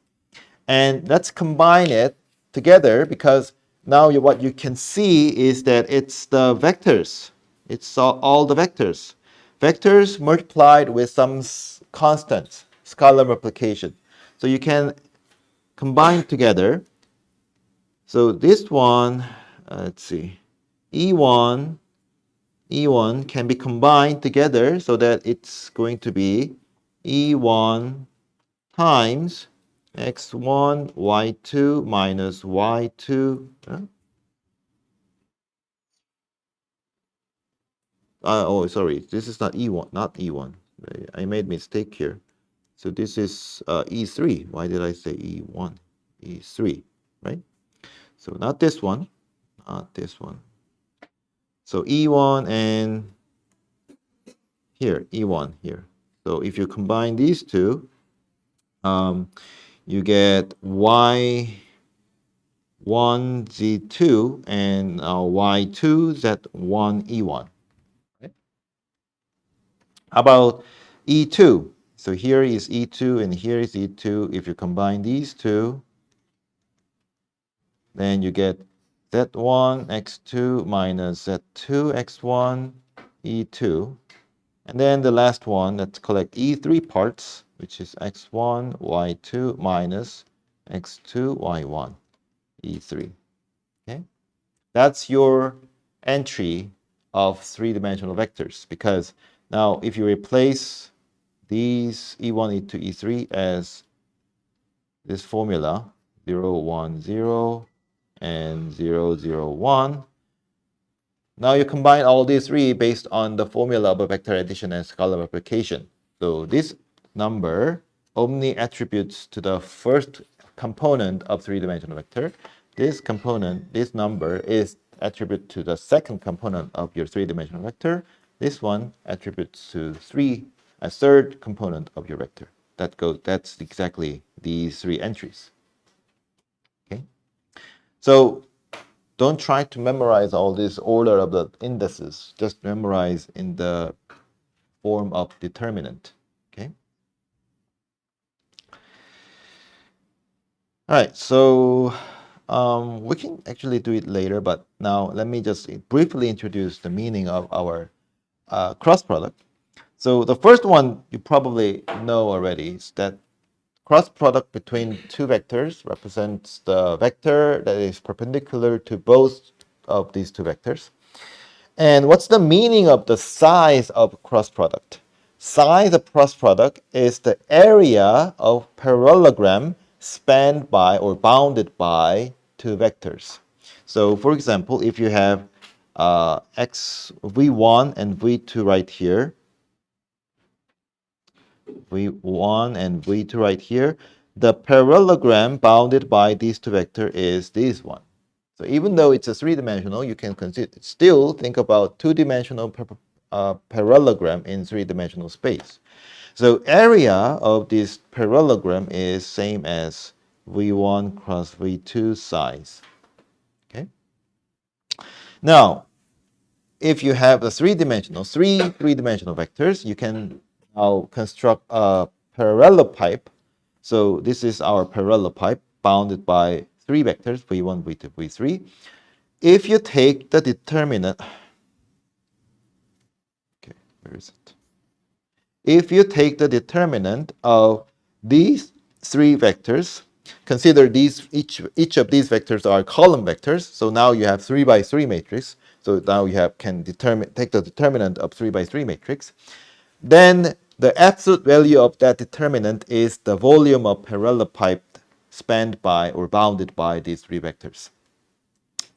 And let's combine it together because now what you can see is that it's the vectors. It's all the vectors. Vectors multiplied with some constants, scalar multiplication. So you can combine together. So this one, let's see, E1 can be combined together so that it's going to be E1 times x1, y2 minus y2. Oh, sorry, this is not E1, not E1. I made mistake here. So this is E3. Why did I say E1? E3, right? So not this one, not this one. So E1 and here, E1 here. So if you combine these two, you get y1 z2 and y2 z1 e1. Right? How about e2? So here is e2 and here is e2. If you combine these two, then you get z1 x2 minus z2 x1 e2. And then the last one, let's collect E3 parts, which is x1, y2 minus x2, y1, E3. Okay? That's your entry of three-dimensional vectors because now if you replace these E1, E2, E3 as this formula, 0, 1, 0, and 0, 0, 1, now you combine all these three based on the formula of a vector addition and scalar multiplication. So this number only attributes to the first component of three-dimensional vector. This component, this number is attribute to the second component of your three-dimensional vector. This one attributes to a third component of your vector. That's exactly these three entries. Okay. So don't try to memorize all this order of the indices. Just memorize in the form of determinant. Okay. All right, so we can actually do it later, but now let me just briefly introduce the meaning of our cross product. So the first one you probably know already is that cross product between two vectors represents the vector that is perpendicular to both of these two vectors. And what's the meaning of the size of cross product? Size of cross product is the area of parallelogram spanned by or bounded by two vectors. So for example, if you have x v1 and v2 right here, v1 and v2 right here, the parallelogram bounded by these two vectors is this one. So even though it's a three-dimensional, you can still think about two-dimensional parallelogram in three-dimensional space. So area of this parallelogram is same as v1 cross v2 size. Okay. Now, if you have a three-dimensional vectors, you can now construct a parallelopipe. So this is our parallelopipe bounded by three vectors, v1, v2, v3. If you take the determinant, okay, where is it? If you take the determinant of these three vectors, consider these each of these vectors are column vectors. So now you have 3 by 3 matrix. So now you can take the determinant of 3 by 3 matrix. Then the absolute value of that determinant is the volume of parallelopipe spanned by or bounded by these three vectors.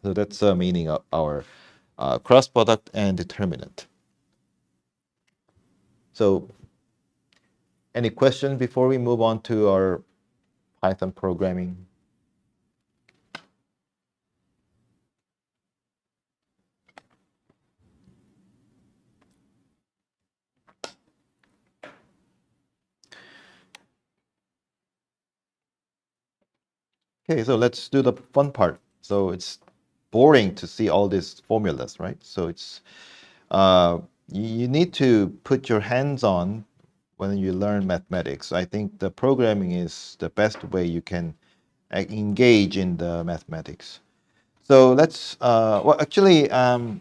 So that's the meaning of our cross product and determinant. So any questions before we move on to our Python programming? Okay, so let's do the fun part. So it's boring to see all these formulas, right? So it's you need to put your hands on when you learn mathematics. I think the programming is the best way you can engage in the mathematics. So let's, well, actually, I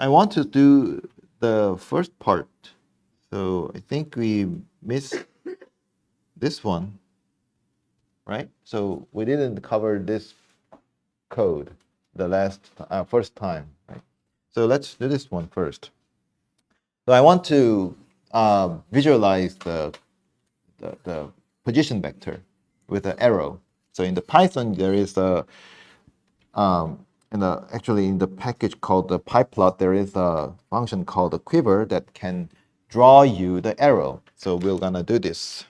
want to do the first part. So I think we missed this one, right? So we didn't cover this code the first time, right? So let's do this one first. So I want to visualize the position vector with an arrow. So in the Python, there is a actually in the package called the pyplot, there is a function called the quiver that can draw you the arrow. So we're gonna do this.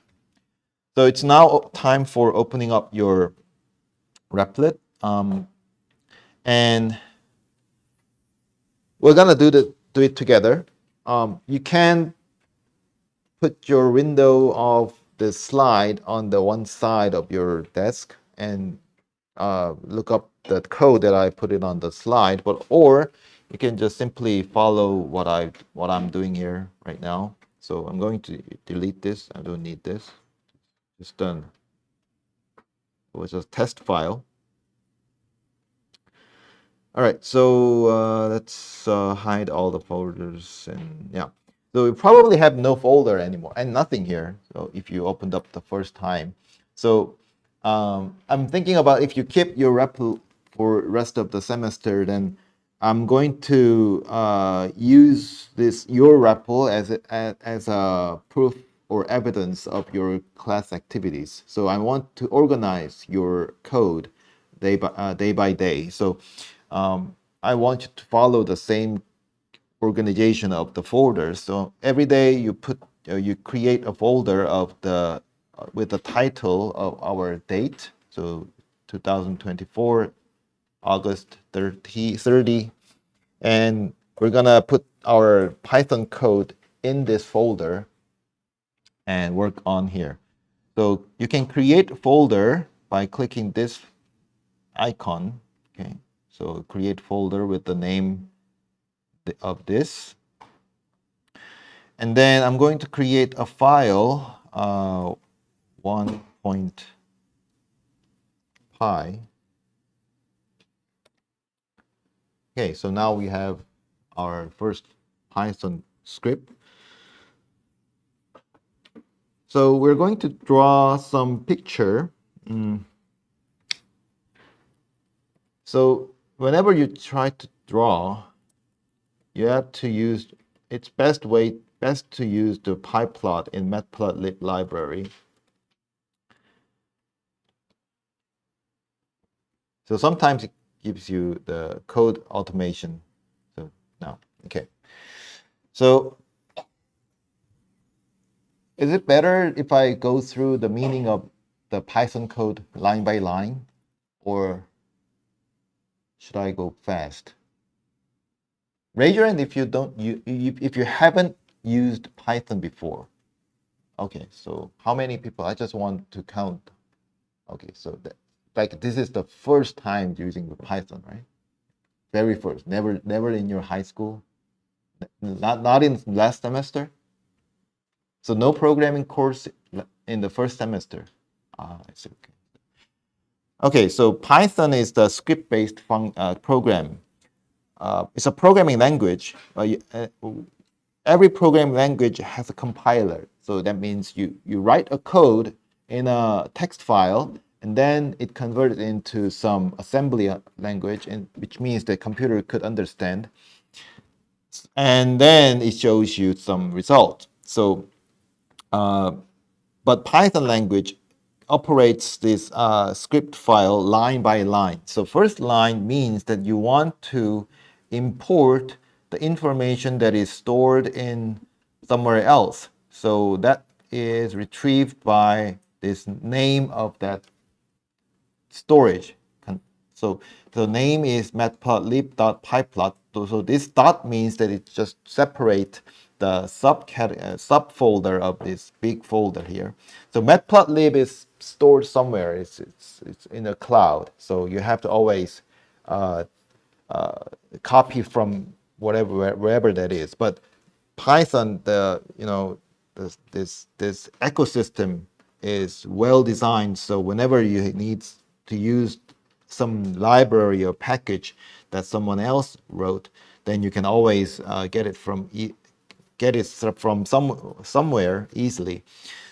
So it's now time for opening up your Replit, and we're gonna do it together. You can put your window of the slide on the one side of your desk and look up the code that I put it on the slide, or you can just simply follow what I'm doing here right now. So I'm going to delete this. I don't need this. Just done. It was a test file. All right, so let's hide all the folders, and yeah. So we probably have no folder anymore and nothing here. So if you opened up the first time, so I'm thinking about if you keep your REPL for rest of the semester, then I'm going to use your REPL as a proof or evidence of your class activities. So I want to organize your code day by day. So I want you to follow the same organization of the folders. So every day you create a folder of with the title of our date. So 2024 August 30, and we're gonna put our Python code in this folder and work on here. So you can create a folder by clicking this icon. Okay, so create folder with the name of this. And then I'm going to create a file, 1.py. Okay, so now we have our first Python script. So we're going to draw some picture. So whenever you try to draw, you have to use, it's best to use the pyplot in matplotlib library. So sometimes it gives you the code automation. So now, okay. So is it better if I go through the meaning of the Python code line by line, or should I go fast? Raise your hand if you don't, if you haven't used Python before. Okay, so how many people? I just want to count. Okay, so that, like, this is the first time using the Python, right? Very first, never in your high school, not in last semester. So no programming course in the first semester. Ah, I see. Okay. Okay, so Python is the script-based program. It's a programming language. Every programming language has a compiler. So that means you write a code in a text file, and then it converts into some assembly language, and which means the computer could understand. And then it shows you some result. So, but Python language operates this script file line by line. So first line means that you want to import the information that is stored in somewhere else. So that is retrieved by this name of that storage. So the name is matplotlib.pyplot. So this dot means that it just separates the subfolder of this big folder here. So matplotlib is stored somewhere. It's in a cloud. So you have to always copy from wherever that is. But Python, this ecosystem is well designed. So whenever you need to use some library or package that someone else wrote, then you can always get it from somewhere easily.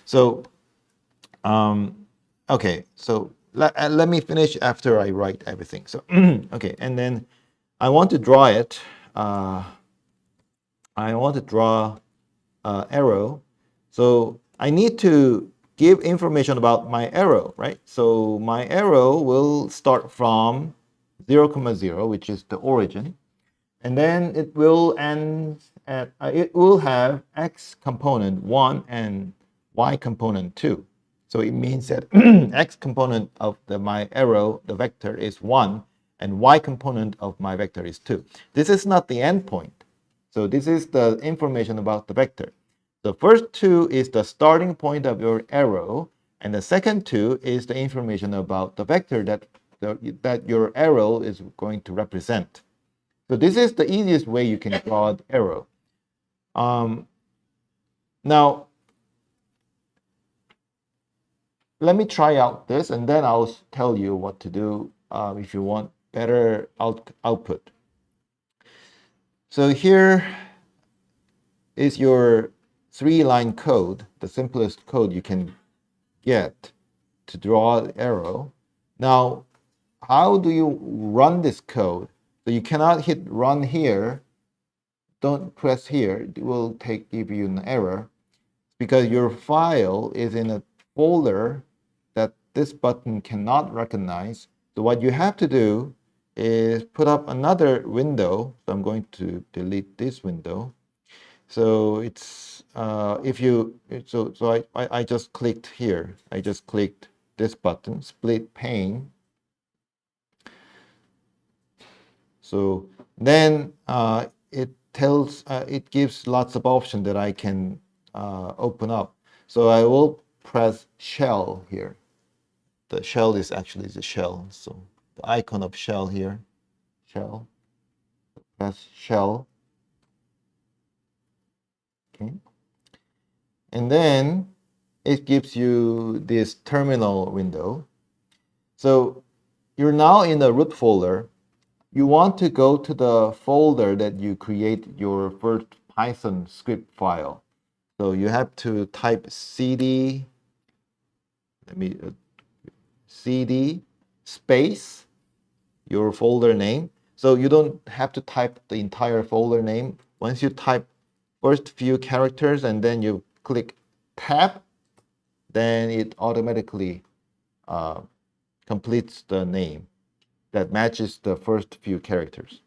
So okay, so let me finish after I write everything. So okay, and then I want to draw it. I want to draw arrow. So I need to give information about my arrow, right? So my arrow will start from 0, 0, which is the origin. And then it will end at, it will have x component 1 and y component 2. So it means that x component of my arrow, the vector, is 1, and y component of my vector is 2. This is not the endpoint. So this is the information about the vector. The first 2 is the starting point of your arrow, and the second 2 is the information about the vector that your arrow is going to represent. So this is the easiest way you can draw the arrow. Now, let me try out this, and then I'll tell you what to do if you want better output. So here is your 3-line code, the simplest code you can get to draw the arrow. Now, how do you run this code? So you cannot hit run here. Don't press here. It will give you an error because your file is in a folder that this button cannot recognize. So what you have to do is put up another window. So I'm going to delete this window. So it's I just clicked here. I just clicked this button, split pane. So then it gives lots of options that I can open up. So I will press shell here. The shell is actually the shell. So the icon of shell here, shell. Press shell. Okay. And then it gives you this terminal window. So you're now in the root folder. You want to go to the folder that you create your first Python script file. So you have to type cd, cd space your folder name. So you don't have to type the entire folder name. Once you type first few characters and then you click tab, then it automatically completes the name that matches the first few characters.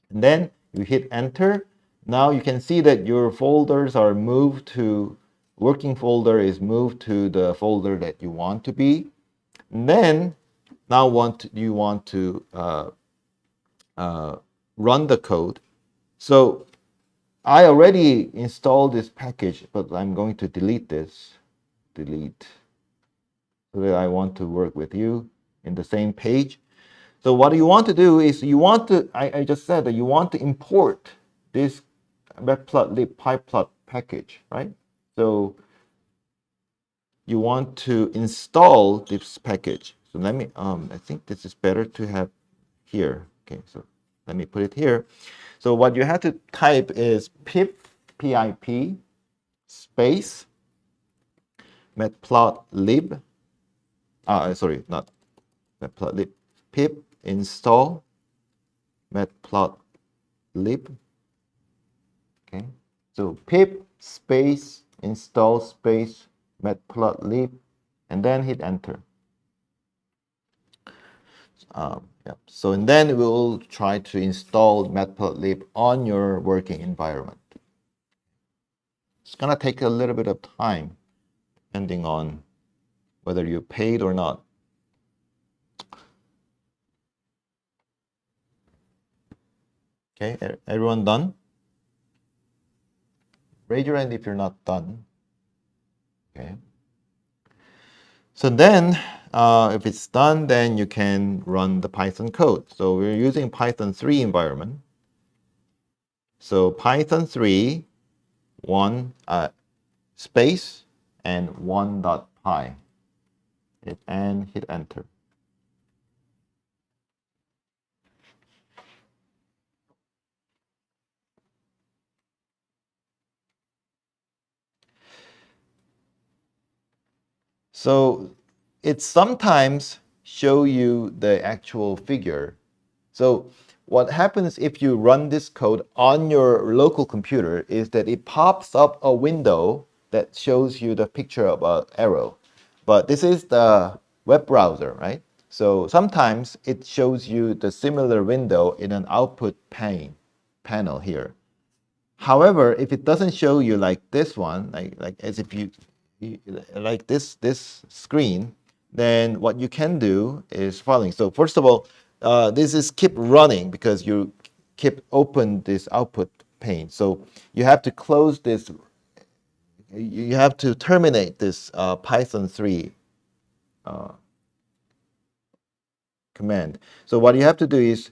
And then you hit enter. Now you can see that your folders are moved to, working folder is moved to the folder that you want to be. And then now you want to run the code. So I already installed this package, but I'm going to delete this. Delete. So that I want to work with you in the same page. So what you want to do is you want to, I just said that you want to import this matplotlib pyplot package, right? So you want to install this package. So let me, I think this is better to have here. Okay, so let me put it here. So what you have to type is pip space matplotlib. Sorry, not matplotlib. Pip install matplotlib. Okay, so pip space install space matplotlib, and then hit enter. Yeah. So and then we'll try to install matplotlib on your working environment. It's gonna take a little bit of time, depending on whether you paid or not. Okay, everyone done? Raise your hand if you're not done. Okay. So then, if it's done, then you can run the Python code. So we're using Python 3 environment. So Python 3, 1 space and 1.py. And hit enter. So it sometimes show you the actual figure. So what happens if you run this code on your local computer is that it pops up a window that shows you the picture of an arrow. But this is the web browser, right? So sometimes it shows you the similar window in an output panel here. However, if it doesn't show you like this one, like as if you like this screen, then what you can do is following. So first of all, this is keep running because you keep open this output pane. So you have to close this. You have to terminate this Python 3 command. So what you have to do is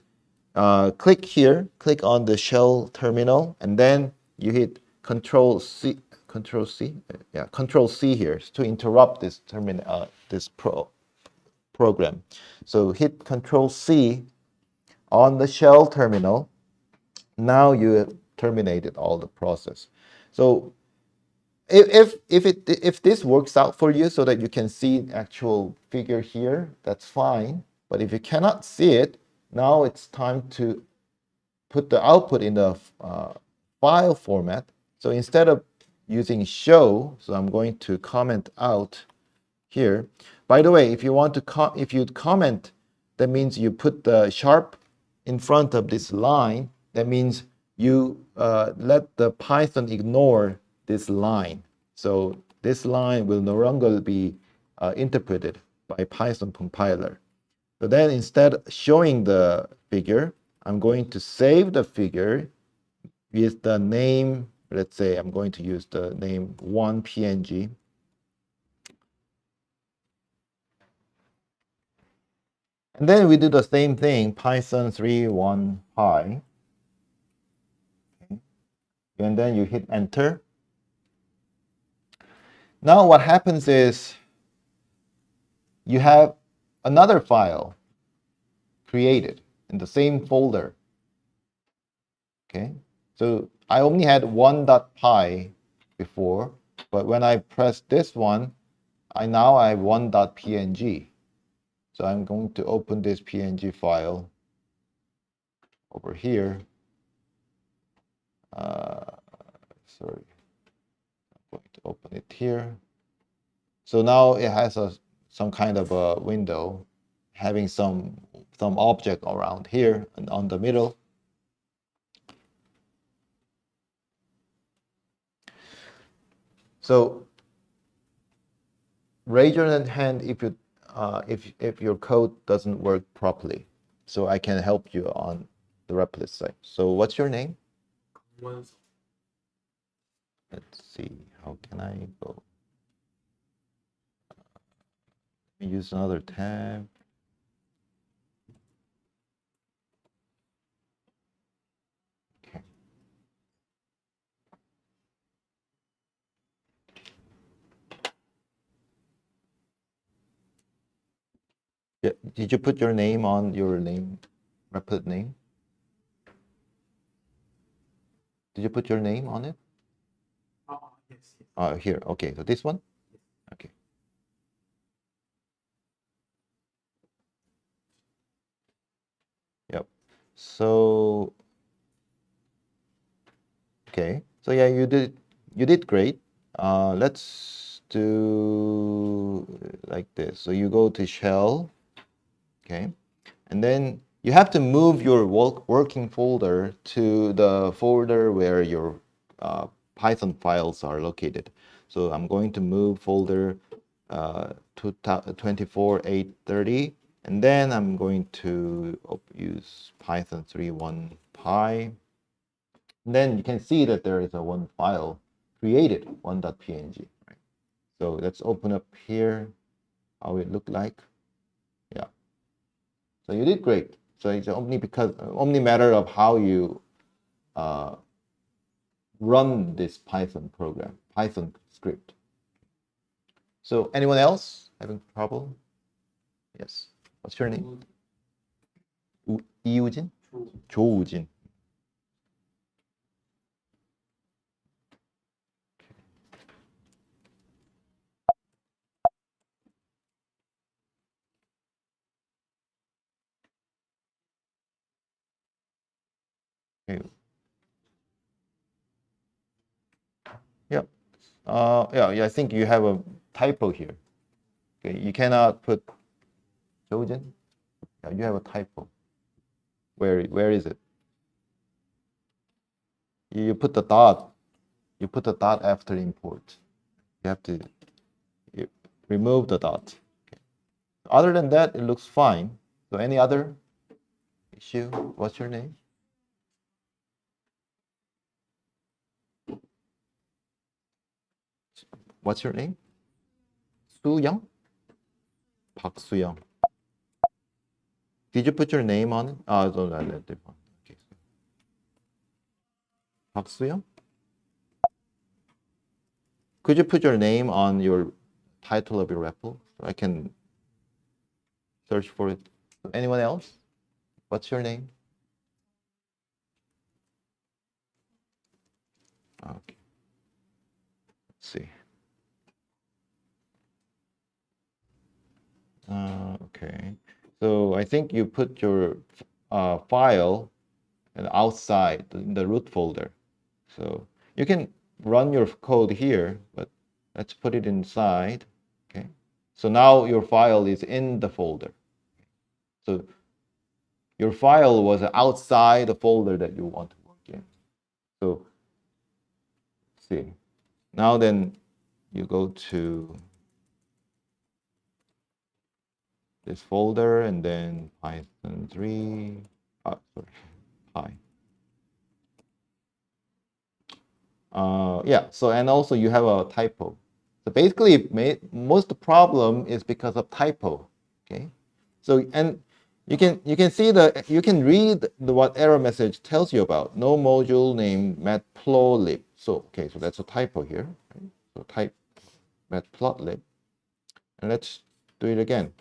click here, click on the shell terminal, and then you hit Control C, Control C here to interrupt this program. So hit Control C on the shell terminal. Now you have terminated all the process. So if this works out for you so that you can see actual figure here, that's fine. But if you cannot see it, now it's time to put the output in the file format. So instead of using show, so I'm going to comment out here. By the way, if you want to if you comment, that means you put the sharp in front of this line. That means you let the Python ignore this line. So this line will no longer be interpreted by Python compiler. So then instead of showing the figure, I'm going to save the figure with the name. Let's say I'm going to use the name 1png. And then we do the same thing, Python 3.1py. Okay. And then you hit enter. Now what happens is you have another file created in the same folder. Okay, so I only had one.py before, but when I press this one, now I have one.png. So I'm going to open this PNG file over here. Sorry, I'm going to open it here. So now it has some kind of a window having some object around here and on the middle. So raise your hand if your code doesn't work properly, so I can help you on the Replit side. So what's your name? Let's see, how can I go? Let me use another tab. Okay. Yeah, did you put your name on your name, Replit name? Did you put your name on it? Yes. Here, okay, so this one? Okay. Yep. So, okay. So yeah, you did great. Let's do like this. So you go to shell, okay, and then you have to move your working folder to the folder where your Python files are located. So I'm going to move folder 24.8.30, and then I'm going to use Python 3.1 py. And then you can see that there is a one file created, one.png. Right? So let's open up here how it looked like. Yeah. So you did great. So it's only matter of how you run this Python program, Python script. So anyone else having trouble? Yes. What's your name? 이우진? 조우진. Okay. Yeah. Yeah, I think you have a typo here. Okay, you cannot put 조우진. Yeah, you have a typo. Where is it? You put the dot. You put the dot after import. You have to remove the dot. Okay. Other than that, it looks fine. So any other issue? What's your name? What's your name? 수영? 박수영. Did you put your name on it? No, okay. 박수영? Could you put your name on your title of your repo so I can search for it? Anyone else? What's your name? Okay. Let's see. Okay. So I think you put your file outside the root folder. So you can run your code here, but let's put it inside. Okay. So now your file is in the folder. So your file was outside the folder that you want to work in. So let's see. Now then you go to this folder and then Python 3, sorry, Py. Yeah, so and also you have a typo. So basically, most problem is because of typo. Okay, so and you can see you can read what error message tells you about no module name matplotlib. So okay, so that's a typo here. Right? So matplotlib, and let's do it again.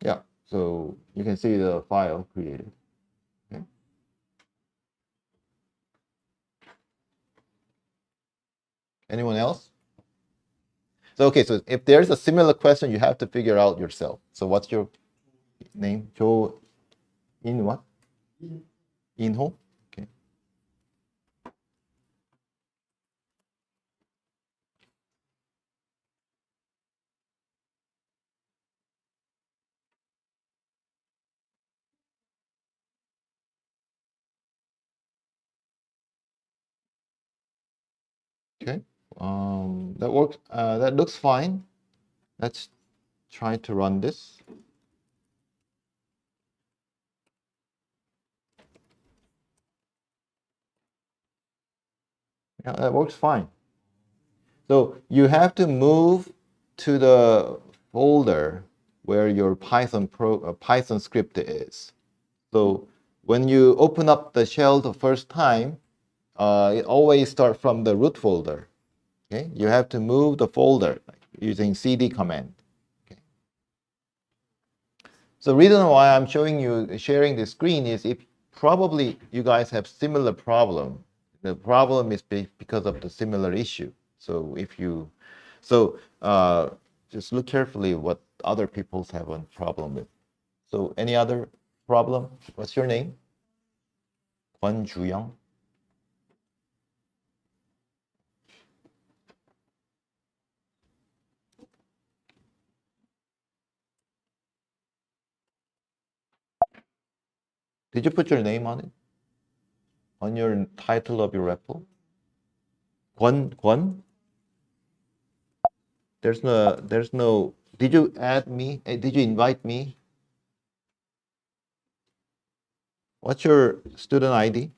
Yeah, so you can see the file created. Okay. Anyone else? So okay, so if there's a similar question, you have to figure out yourself. So what's your name? Jo In what? Inho? Okay. Okay. That works. That looks fine. Let's try to run this. Yeah, that works fine. So you have to move to the folder where your Python script is. So when you open up the shell the first time, it always starts from the root folder. Okay, you have to move the folder using cd command. Okay. So reason why I'm sharing the screen is if probably you guys have similar problem. The problem is because of the similar issue. So if you, so just look carefully what other people have a problem with. So any other problem? What's your name? Kwon Ju-young. Did you put your name on it? On your title of your repo? Kwon? There's no, did you add me? Did you invite me? What's your student ID?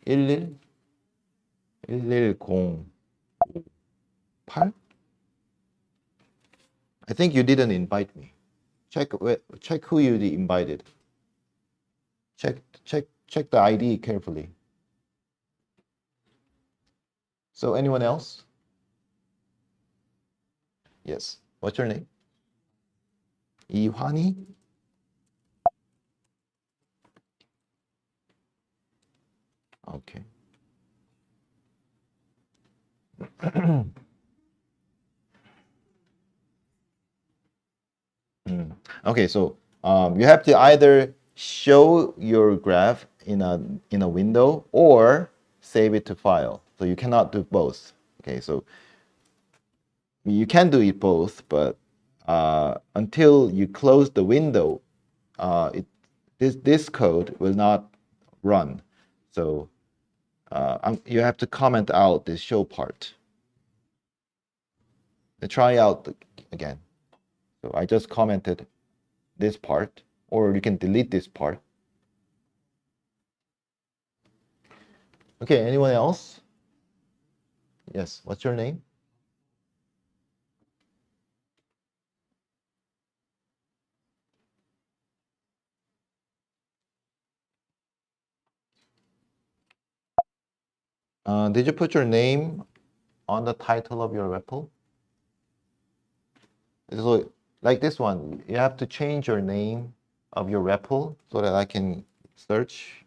11 110 I think you didn't invite me. Check who you invited. Check the ID carefully. So anyone else? Yes. What's your name? 이환이? Okay. Okay, so you have to either show your graph in a window or save it to file. So you cannot do both. Okay, so you can do it both, but until you close the window, this code will not run. So you have to comment out this show part. Try out again. So I just commented this part, or you can delete this part. Okay, anyone else? Yes, what's your name? Did you put your name on the title of your repo? So like this one, you have to change your name of your repo so that I can search.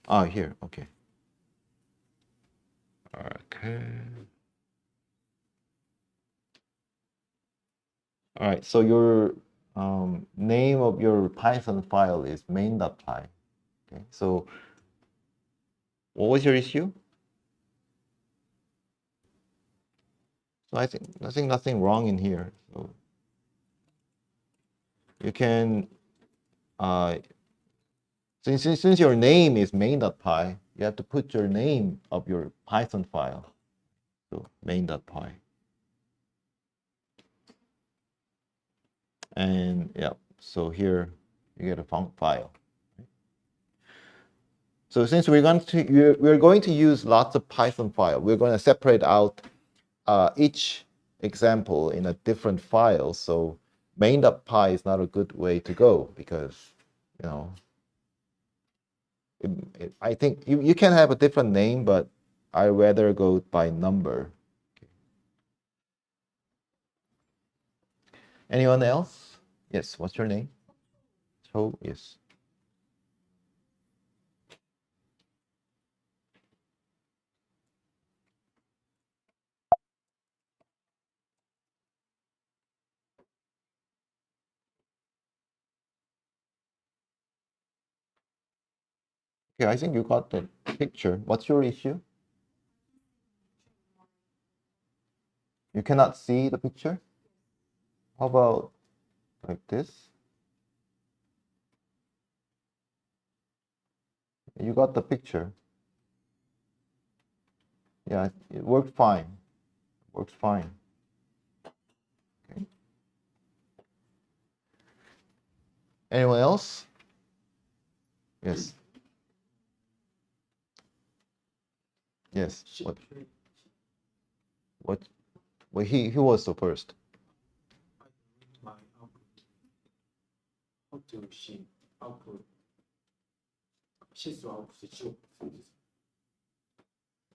Oh, here, okay. Okay. All right, so your name of your Python file is main.py. Okay, so what was your issue? So I think nothing wrong in here. So you can since your name is main.py, you have to put your name of your Python file. So main.py. And yeah, so here you get a file. So since we're going to use lots of Python file, we're going to separate out each example in a different file. So main.py is not a good way to go because, you know, I think you can have a different name, but I rather go by number. Anyone else? Yes, what's your name? So, yes. Okay, I think you got the picture. What's your issue? You cannot see the picture? How about like this? You got the picture. Yeah, it worked fine. Works fine. Okay. Anyone else? Yes. Yes. What? Well, he was the first.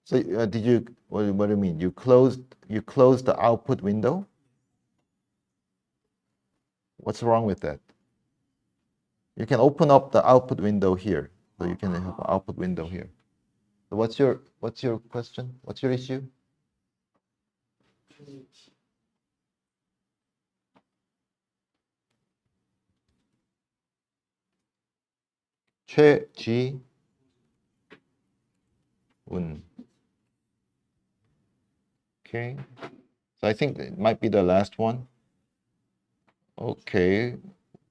So did you? What do you mean? You closed the output window? What's wrong with that? You can open up the output window here. So you can have an output window here. So what's your question? What's your issue? 최지운. Okay. So I think it might be the last one. Okay.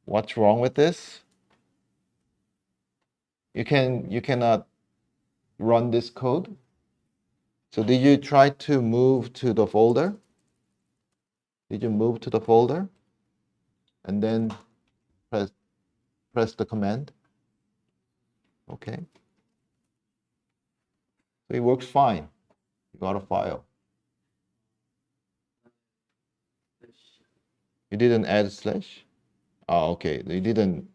What's wrong with this? You cannot run this code. So did you try to move to the folder? Did you move to the folder and then press the command? Okay. So it works fine. You got a file. You didn't add slash? Oh, okay. You didn't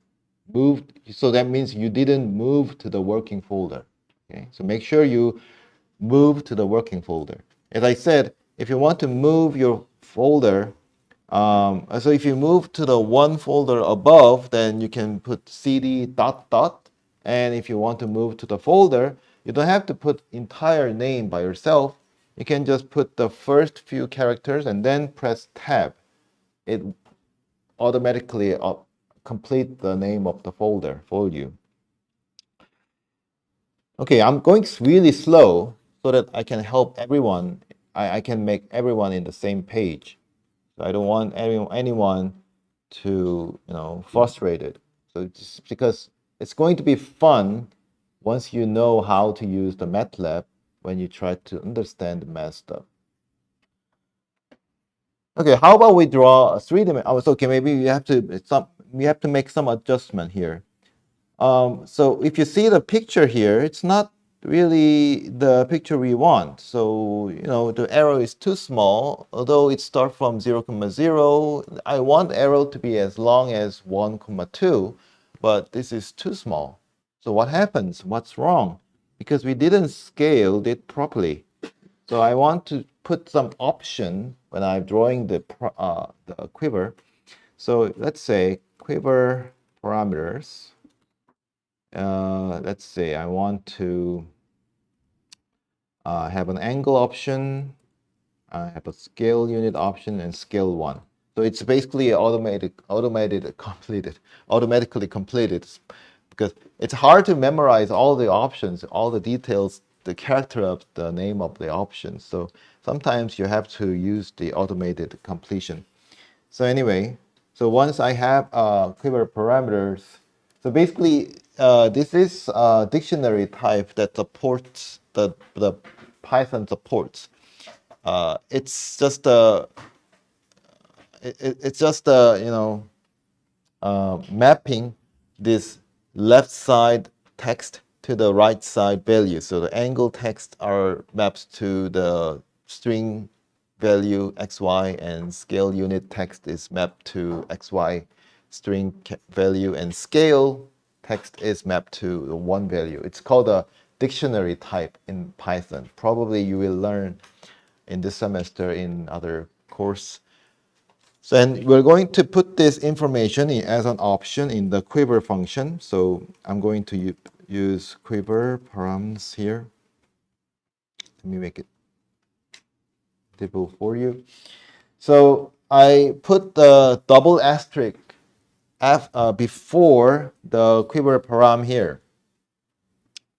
move. So that means you didn't move to the working folder. Okay. So make sure you move to the working folder. As I said, if you want to move your folder, so if you move to the one folder above, then you can put cd dot dot. And if you want to move to the folder, you don't have to put entire name by yourself. You can just put the first few characters and then press tab. It automatically complete the name of the folder for you. Okay, I'm going really slow so that I can help everyone. I can make everyone in the same page. So I don't want anyone to, frustrated. So just because it's going to be fun once you know how to use the MATLAB when you try to understand the math stuff. Okay, how about we draw a three-dimensional? Oh, it's okay. Maybe we have to make some adjustment here. So if you see the picture here, it's not really the picture we want. So, the arrow is too small, although it starts from 0, 0. I want arrow to be as long as 1, 2, but this is too small. So what happens? What's wrong? Because we didn't scale it properly. So I want to put some option when I'm drawing the quiver. So let's say quiver parameters. Let's say I want to have an angle option, I have a scale unit option, and scale 1. So it's basically automatically completed, because it's hard to memorize all the options, all the details, the character of the name of the option. So sometimes you have to use the automated completion. So anyway, so once I have quiver parameters, so basically this is a dictionary type that supports the Python supports. It's just a it's just a mapping this left side text to the right side value. So the angle text are maps to the string value xy, and scale unit text is mapped to xy string value, and scale text is mapped to one value. It's called a dictionary type in Python. Probably you will learn in this semester in other course. So, and we're going to put this information as an option in the quiver function. So I'm going to use quiver params here. Let me make it visible for you. So I put the double asterisk before the quiver param here.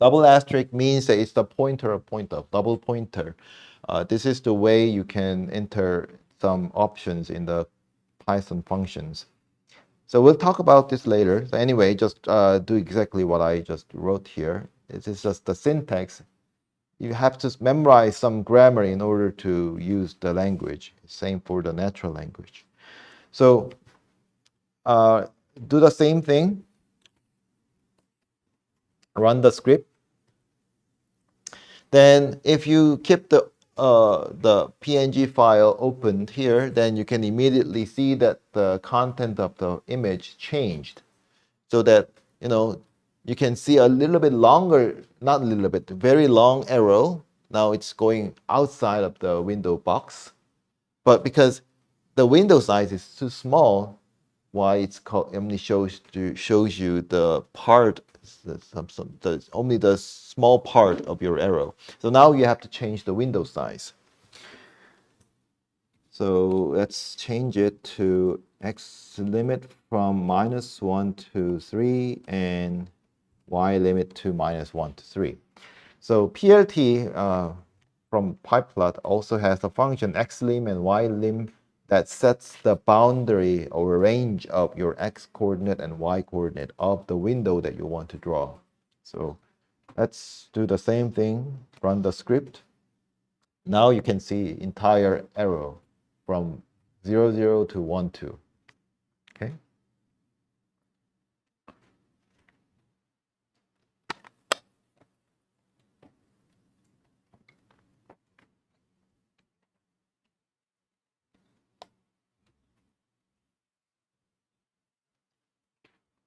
Double asterisk means that it's the pointer of double pointer. This is the way you can enter some options in the Python functions. So we'll talk about this later. So anyway, just do exactly what I just wrote here. This is just the syntax. You have to memorize some grammar in order to use the language. Same for the natural language. So do the same thing. Run the script. Then if you keep the PNG file opened here, then you can immediately see that the content of the image changed. So that, you can see a little bit longer, not a little bit, very long arrow. Now it's going outside of the window box. But because the window size is too small, why it's called only shows you the part, only the small part of your arrow. So now you have to change the window size. So let's change it to x limit from -1 to 3 and y limit to -1 to 3. So PLT from pyplot also has a function xlim and ylim that sets the boundary or range of your x coordinate and y coordinate of the window that you want to draw. So let's do the same thing, run the script. Now you can see entire arrow from 0, 0 to 1, 2. Okay.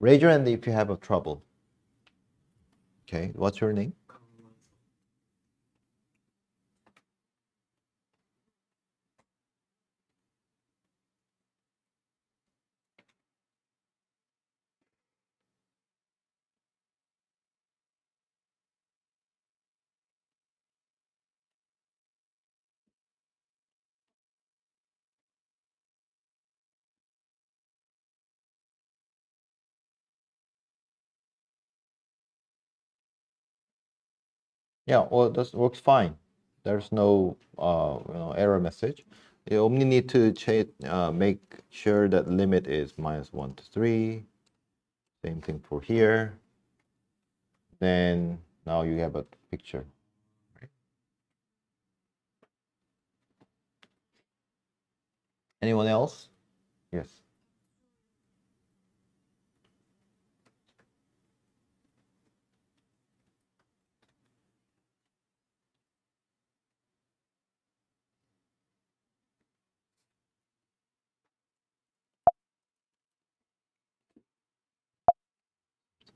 Raise your hand if you have a trouble. Okay, what's your name? Yeah, well, this works fine. There's no error message. You only need to make sure that limit is -1 to 3. Same thing for here. Then now you have a picture. Right? Anyone else? Yes.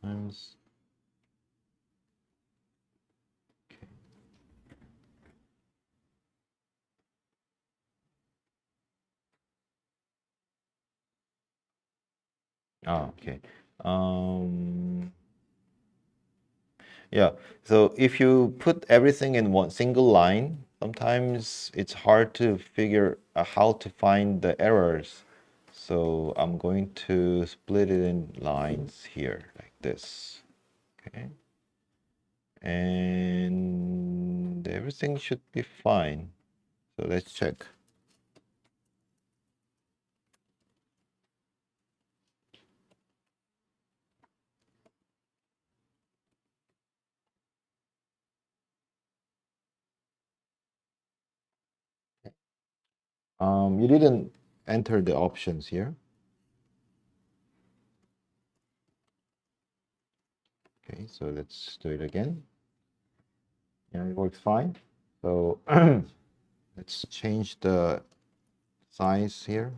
Times. Okay. Oh, okay. Yeah, so if you put everything in one single line, sometimes it's hard to figure out how to find the errors. So I'm going to split it in lines here, like this. Okay. And everything should be fine. So let's check. You didn't enter the options here. Okay, so let's do it again. Yeah, it works fine. So let's change the size here.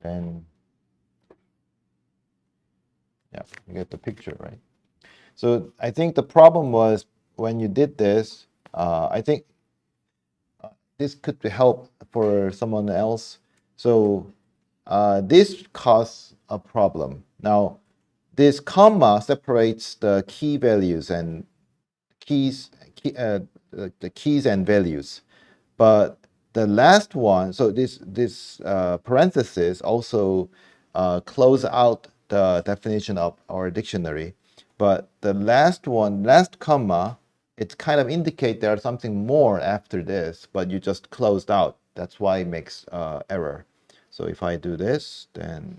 then yeah, you get the picture, right? So I think the problem was when you did this, I think this could help for someone else. So this caused a problem. Now, this comma separates the key values and the keys and values. But the last one, so this parenthesis also close out the definition of our dictionary. But the last one, last comma, it kind of indicate there's something more after this, but you just closed out. That's why it makes error. So if I do this, then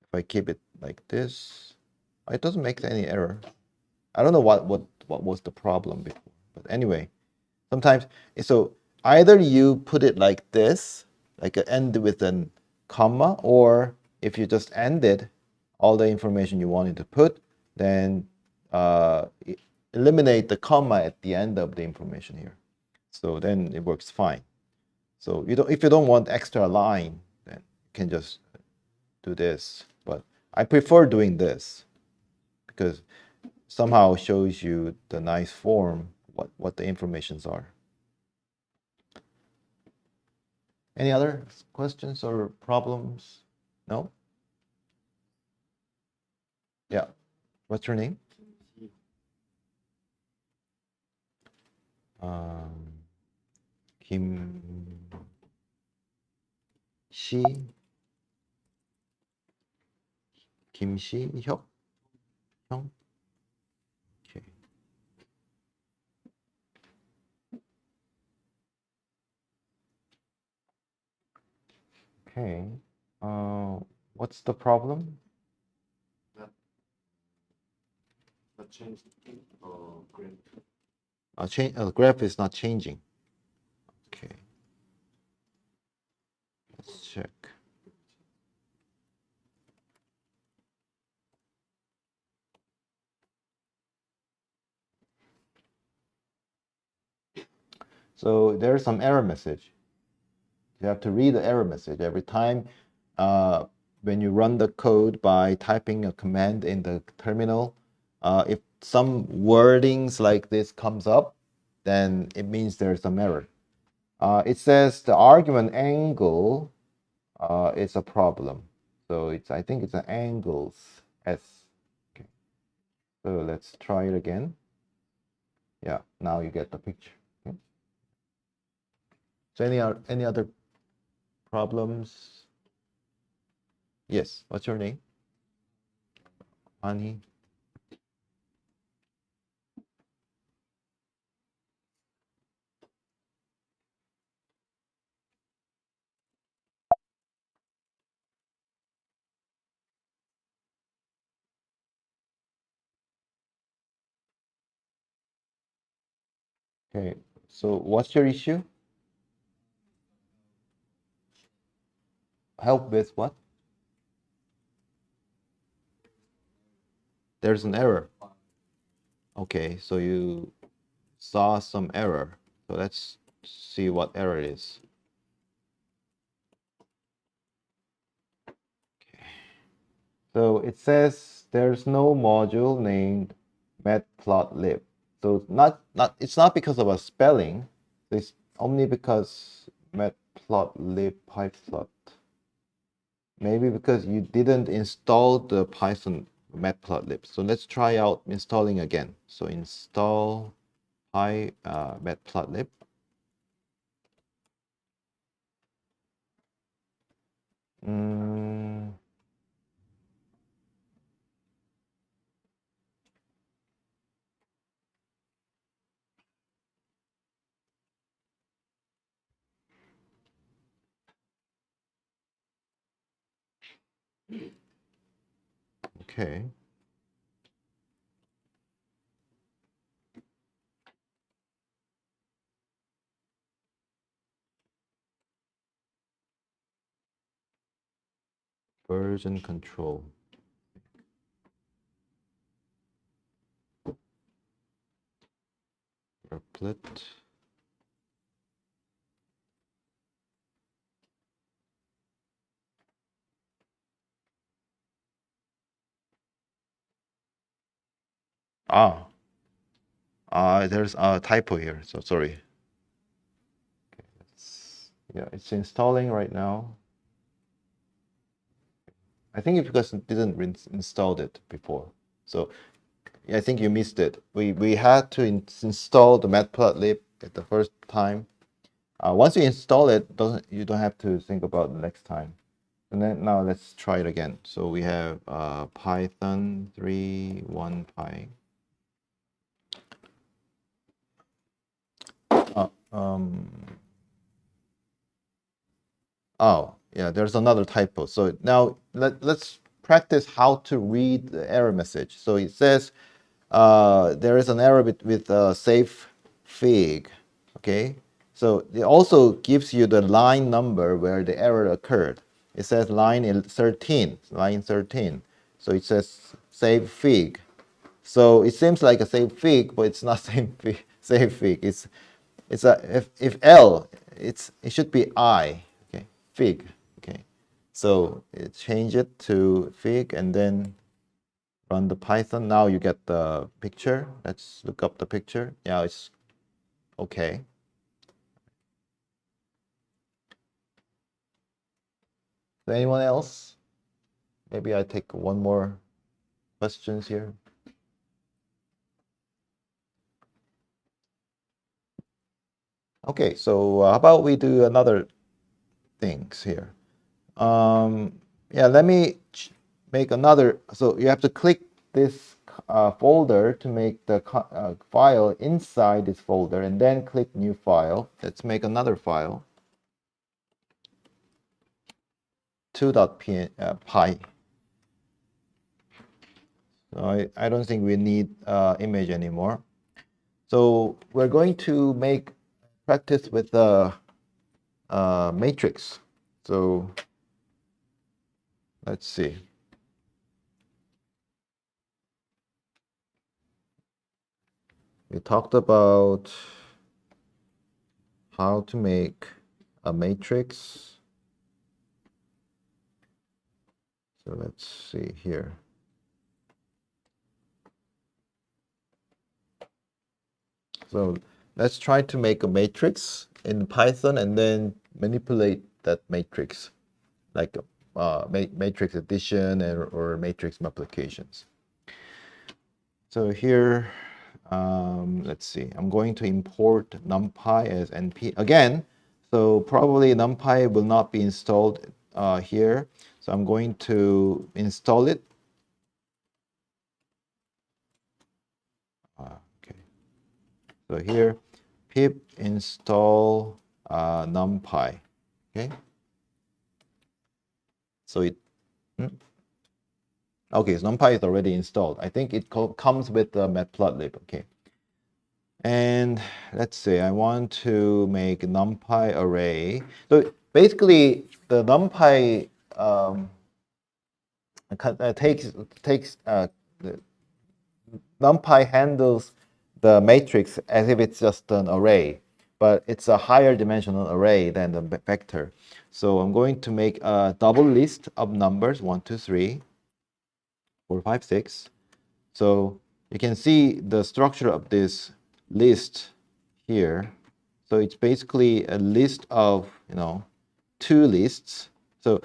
if I keep it like this, it doesn't make any error. I don't know what was the problem before, but anyway, sometimes so either you put it like this, like end with a comma, or if you just ended all the information you wanted to put, then eliminate the comma at the end of the information here. So then it works fine. So if you don't want extra line, then you can just do this. But I prefer doing this because somehow shows you the nice form, what the informations are. Any other questions or problems? No? Yeah. What's your name? Kim Shi Kimshi Hyuk? Hyung? Okay. Okay. What's the problem? Not changed graph. Graph is not changing. Okay. Let's check. So there's some error message. You have to read the error message every time when you run the code by typing a command in the terminal. If some wordings like this comes up, then it means there's some error. It says the argument angle is a problem. So I think it's an angles S. Okay. So let's try it again. Yeah, now you get the picture. Okay. So any other problems? Yes. What's your name? Ani. Okay. So what's your issue? Help with what? There's an error. Okay, so you saw some error. So let's see what error it is. Okay. So it says there's no module named matplotlib. So it's not because of a spelling. It's only because matplotlib pyplot. Maybe because you didn't install the Python matplotlib. So let's try out installing again. So install matplotlib. Okay. Version control. Applet. There's a typo here, so sorry. Yeah, it's installing right now. I think it's because it didn't install it before. So I think you missed it. We had to install the matplotlib at the first time. Once you install it, you don't have to think about the next time. And then now let's try it again. So we have Python 3.1 py. Oh, yeah, there's another typo. So now let's practice how to read the error message. So it says there is an error with save fig. Okay, so it also gives you the line number where the error occurred. It says line 13, line 13. So it says save fig. So it seems like a save fig, but it's not save fig. It's a if L, it should be I. Okay, fig. Okay, so change it to fig and then run the Python. Now you get the picture. Let's look up the picture. Yeah, it's okay. So anyone else? Maybe I take one more questions here. Okay, so how about we do another things here? Yeah, let me make another. So you have to click this folder to make the file inside this folder, and then click new file. Let's make another file. 2.py. So I don't think we need image anymore. So we're going to make practice with the matrix. So let's see. We talked about how to make a matrix. So let's see here. So let's try to make a matrix in Python and then manipulate that matrix, like matrix addition or matrix multiplications. So here, let's see, I'm going to import numpy as np again. So probably numpy will not be installed here. So I'm going to install it. Okay. So here, pip install numpy. Okay. So it, okay, so numpy is already installed. I think it comes with the matplotlib. Okay. And let's say I want to make numpy array. So basically, the numpy the numpy handles the matrix as if it's just an array, but it's a higher dimensional array than the vector. So I'm going to make a double list of numbers 1, 2, 3, 4, 5, 6. So you can see the structure of this list here. So it's basically a list of, two lists. So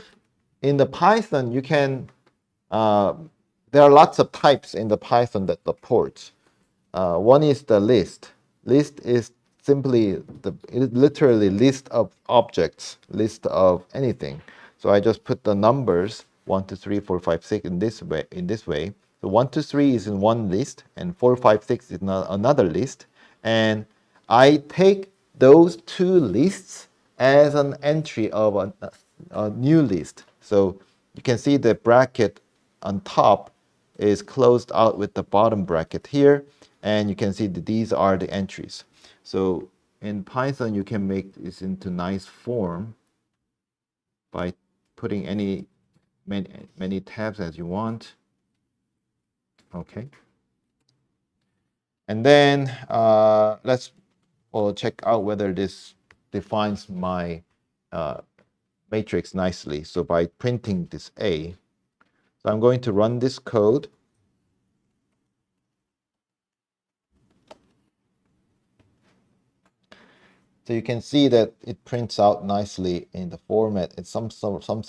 in the Python, you can, there are lots of types in the Python that supports. One is the list. List is simply literally list of objects, list of anything. So I just put the numbers 1, 2, 3, 4, 5, 6 in this way. So 1, 2, 3 is in one list, and 4, 5, 6 is in another list. And I take those two lists as an entry of a new list. So you can see the bracket on top is closed out with the bottom bracket here, and you can see that these are the entries. So in Python, you can make this into nice form by putting many tabs as you want. Okay. And then let's check out whether this defines my matrix nicely. So by printing this A, so I'm going to run this code. So you can see that it prints out nicely in the format. It's some sort of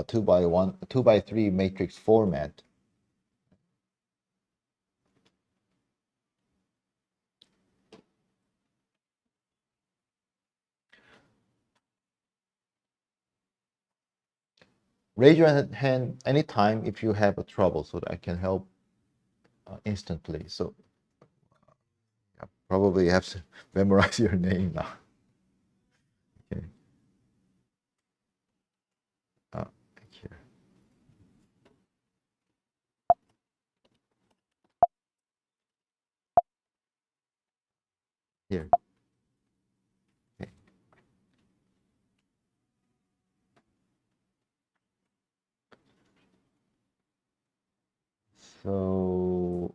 2x3 matrix format. Raise your hand anytime if you have a trouble so that I can help instantly. So I probably have to memorize your name now. Okay. Here. Here. Okay. So,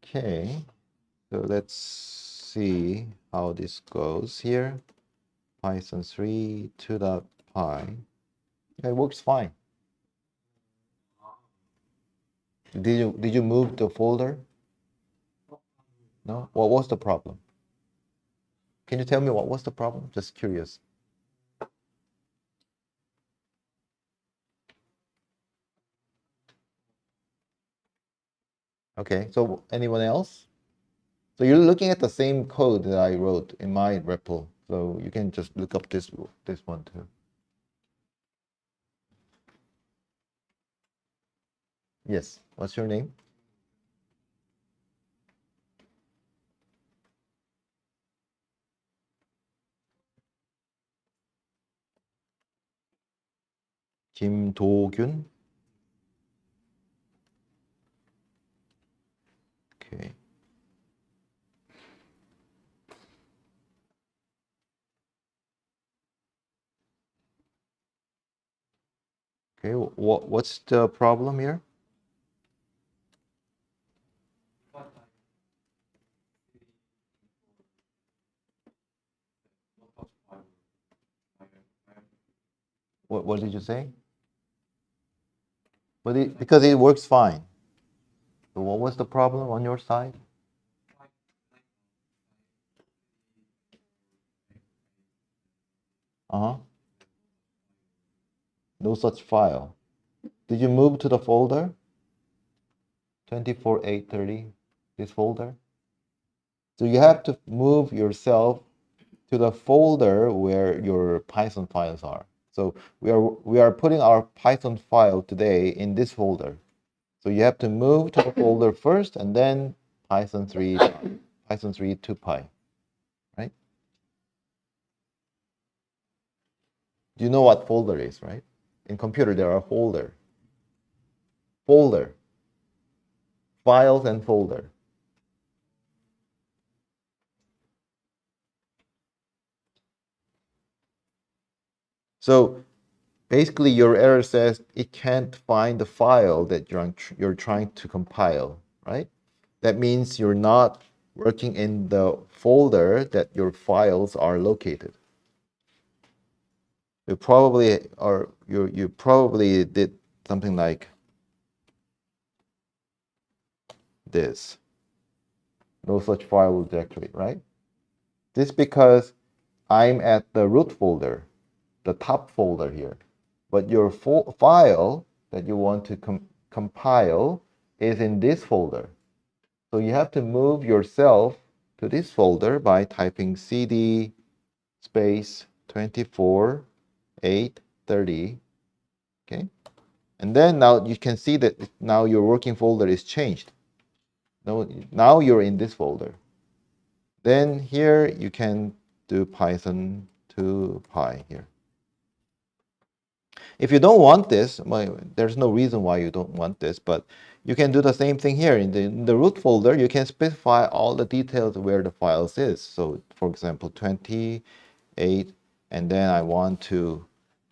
okay. So let's see how this goes here. Python 3 2.py. It works fine. Did you move the folder? No? What was the problem? Can you tell me what was the problem? Just curious. Okay, so anyone else? So you're looking at the same code that I wrote in my repo. So you can just look up this one too. Yes. What's your name? Kim Do-gyun. Okay. Okay. What's the problem here? What did you say? Because it works fine. So what was the problem on your side? Uh-huh. No such file. Did you move to the folder? 24830, this folder? So you have to move yourself to the folder where your Python files are. So we are putting our Python file today in this folder. So you have to move to the folder first and then Python 3 Python 3 2py, right? Do you know what folder is, right? In computer there are folder, files and folder. So basically your error says it can't find the file that you're trying to compile, right? That means you're not working in the folder that your files are located. You probably did something like this. No such file directory, right? This because I'm at the root folder, the top folder here. But your file that you want to compile is in this folder. So you have to move yourself to this folder by typing cd space 24.8.30. Okay. And then now you can see that now your working folder is changed. Now you're in this folder. Then here you can do Python 2py here. If you don't want this, there's no reason why you don't want this, but you can do the same thing here. In the root folder, you can specify all the details where the files is. So for example, 28, and then I want to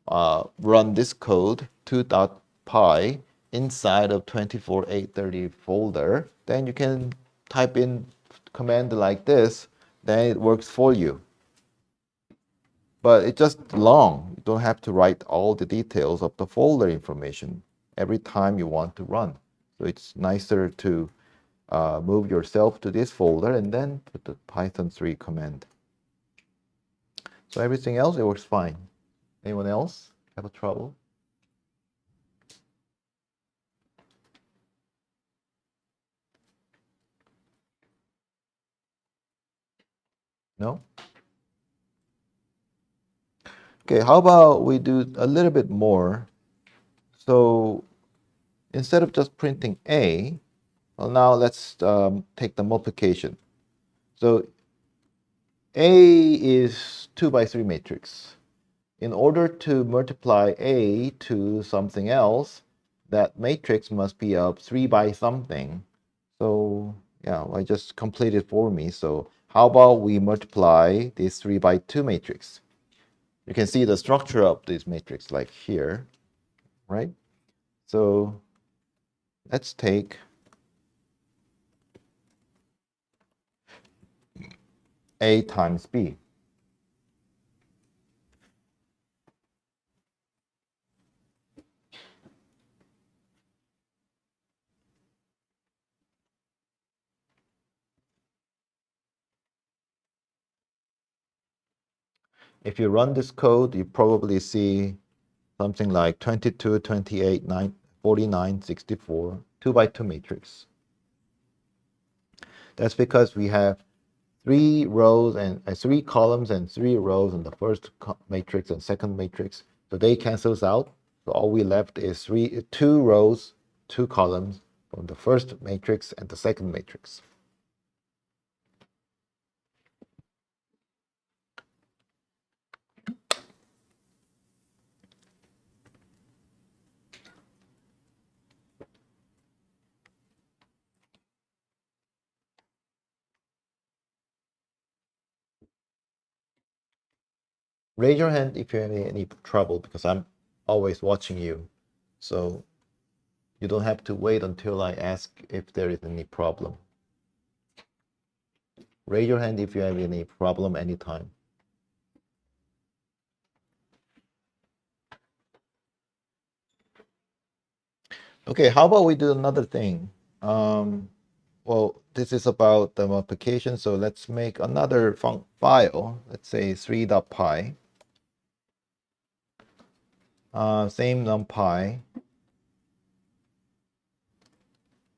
run this code 2.py inside of 24.8.30 folder. Then you can type in command like this, then it works for you. But it's just long. You don't have to write all the details of the folder information every time you want to run. So it's nicer to move yourself to this folder and then put the Python 3 command. So everything else, it works fine. Anyone else have a trouble? No? Okay, how about we do a little bit more? So instead of just printing A, well, now let's take the multiplication. So A is 2 by 3 matrix. In order to multiply A to something else, that matrix must be of 3 by something. So yeah, I just completed for me. So how about we multiply this 3 by 2 matrix? You can see the structure of this matrix like here, right? So let's take A times B. If you run this code, you probably see something like 22, 28, 9, 49, 64, 2 by 2 matrix. That's because we have 3 rows and 3 columns and 3 rows in the first matrix and second matrix. So they cancels out. So all we left is 2 rows, 2 columns from the first matrix and the second matrix. Raise your hand if you have any trouble, because I'm always watching you. So you don't have to wait until I ask if there is any problem. Raise your hand if you have any problem anytime. Okay, how about we do another thing? Well, this is about the multiplication, so let's make another file. Let's say 3.py. Same numpy.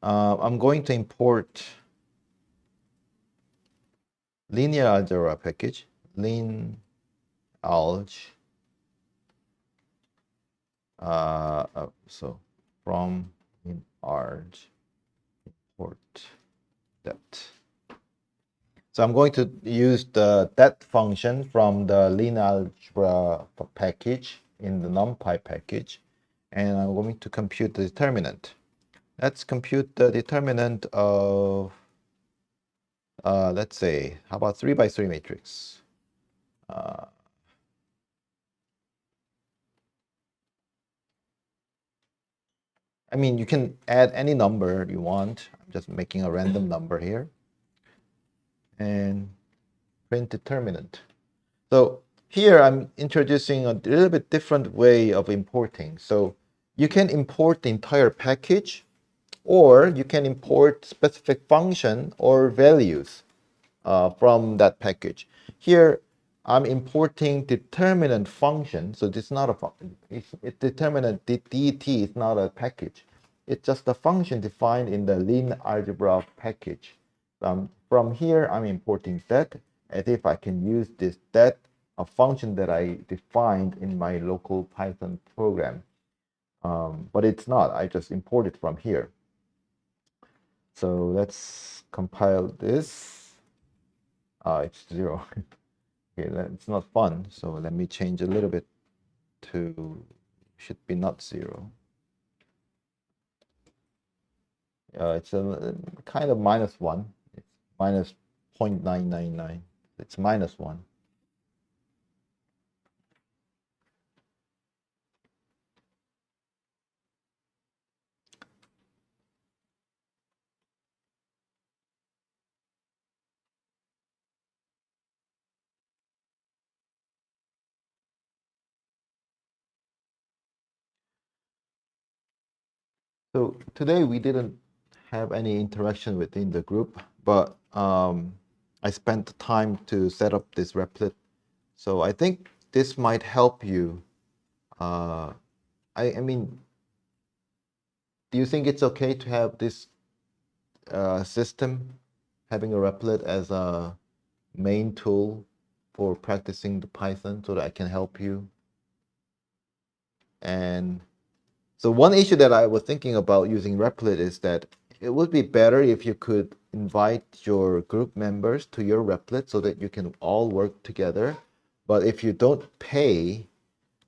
I'm going to import linear algebra package, lin alg. So from lin arg import that. So I'm going to use the that function from the linear algebra package in the numpy package, and I'm going to compute the determinant. Let's compute the determinant of, let's say, how about 3 by 3 matrix? I mean, you can add any number you want. I'm just making a random number here. And print determinant. So here I'm introducing a little bit different way of importing. So you can import the entire package, or you can import specific function or values from that package. Here I'm importing determinant function. So this is not a function. It's determinant det is not a package. It's just a function defined in the linear algebra package. From here, I'm importing that as if I can use this that a function that I defined in my local Python program. But it's not. I just import it from here. So let's compile this. It's 0. Okay, it's not fun. So let me change a little bit to, should be not 0. It's a kind of -1. It's minus 0.999. It's -1. So today we didn't have any interaction within the group, but I spent time to set up this Replit So I think this might help you. I mean, do you think it's okay to have this system, having a Replit as a main tool for practicing the Python so that I can help you? And so one issue that I was thinking about using Replit is that it would be better if you could invite your group members to your Replit so that you can all work together. But if you don't pay,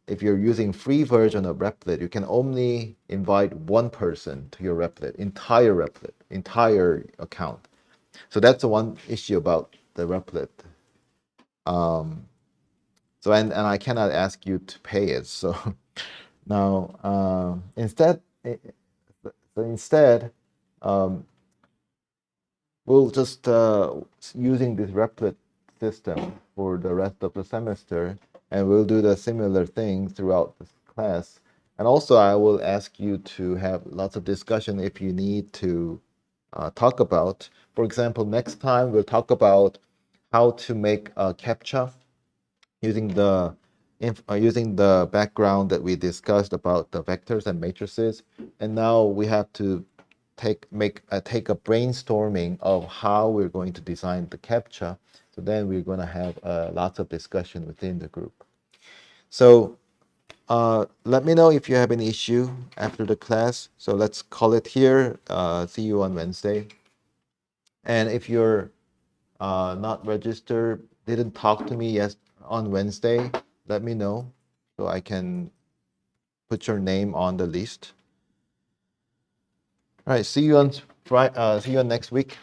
if you're using free version of Replit, you can only invite one person to your Replit, entire account. So that's the one issue about the Replit. So and I cannot ask you to pay it. So now instead, um, we'll just using this Replit system for the rest of the semester, and we'll do the similar thing throughout this class. And also, I will ask you to have lots of discussion if you need to talk about. For example, next time we'll talk about how to make a CAPTCHA using using the background that we discussed about the vectors and matrices. And now we have to take a brainstorming of how we're going to design the CAPTCHA. So then we're going to have lots of discussion within the group. So let me know if you have any issue after the class. So let's call it here. See you on Wednesday. And if you're not registered, didn't talk to me yes on Wednesday, let me know so I can put your name on the list. All right, see you on next week.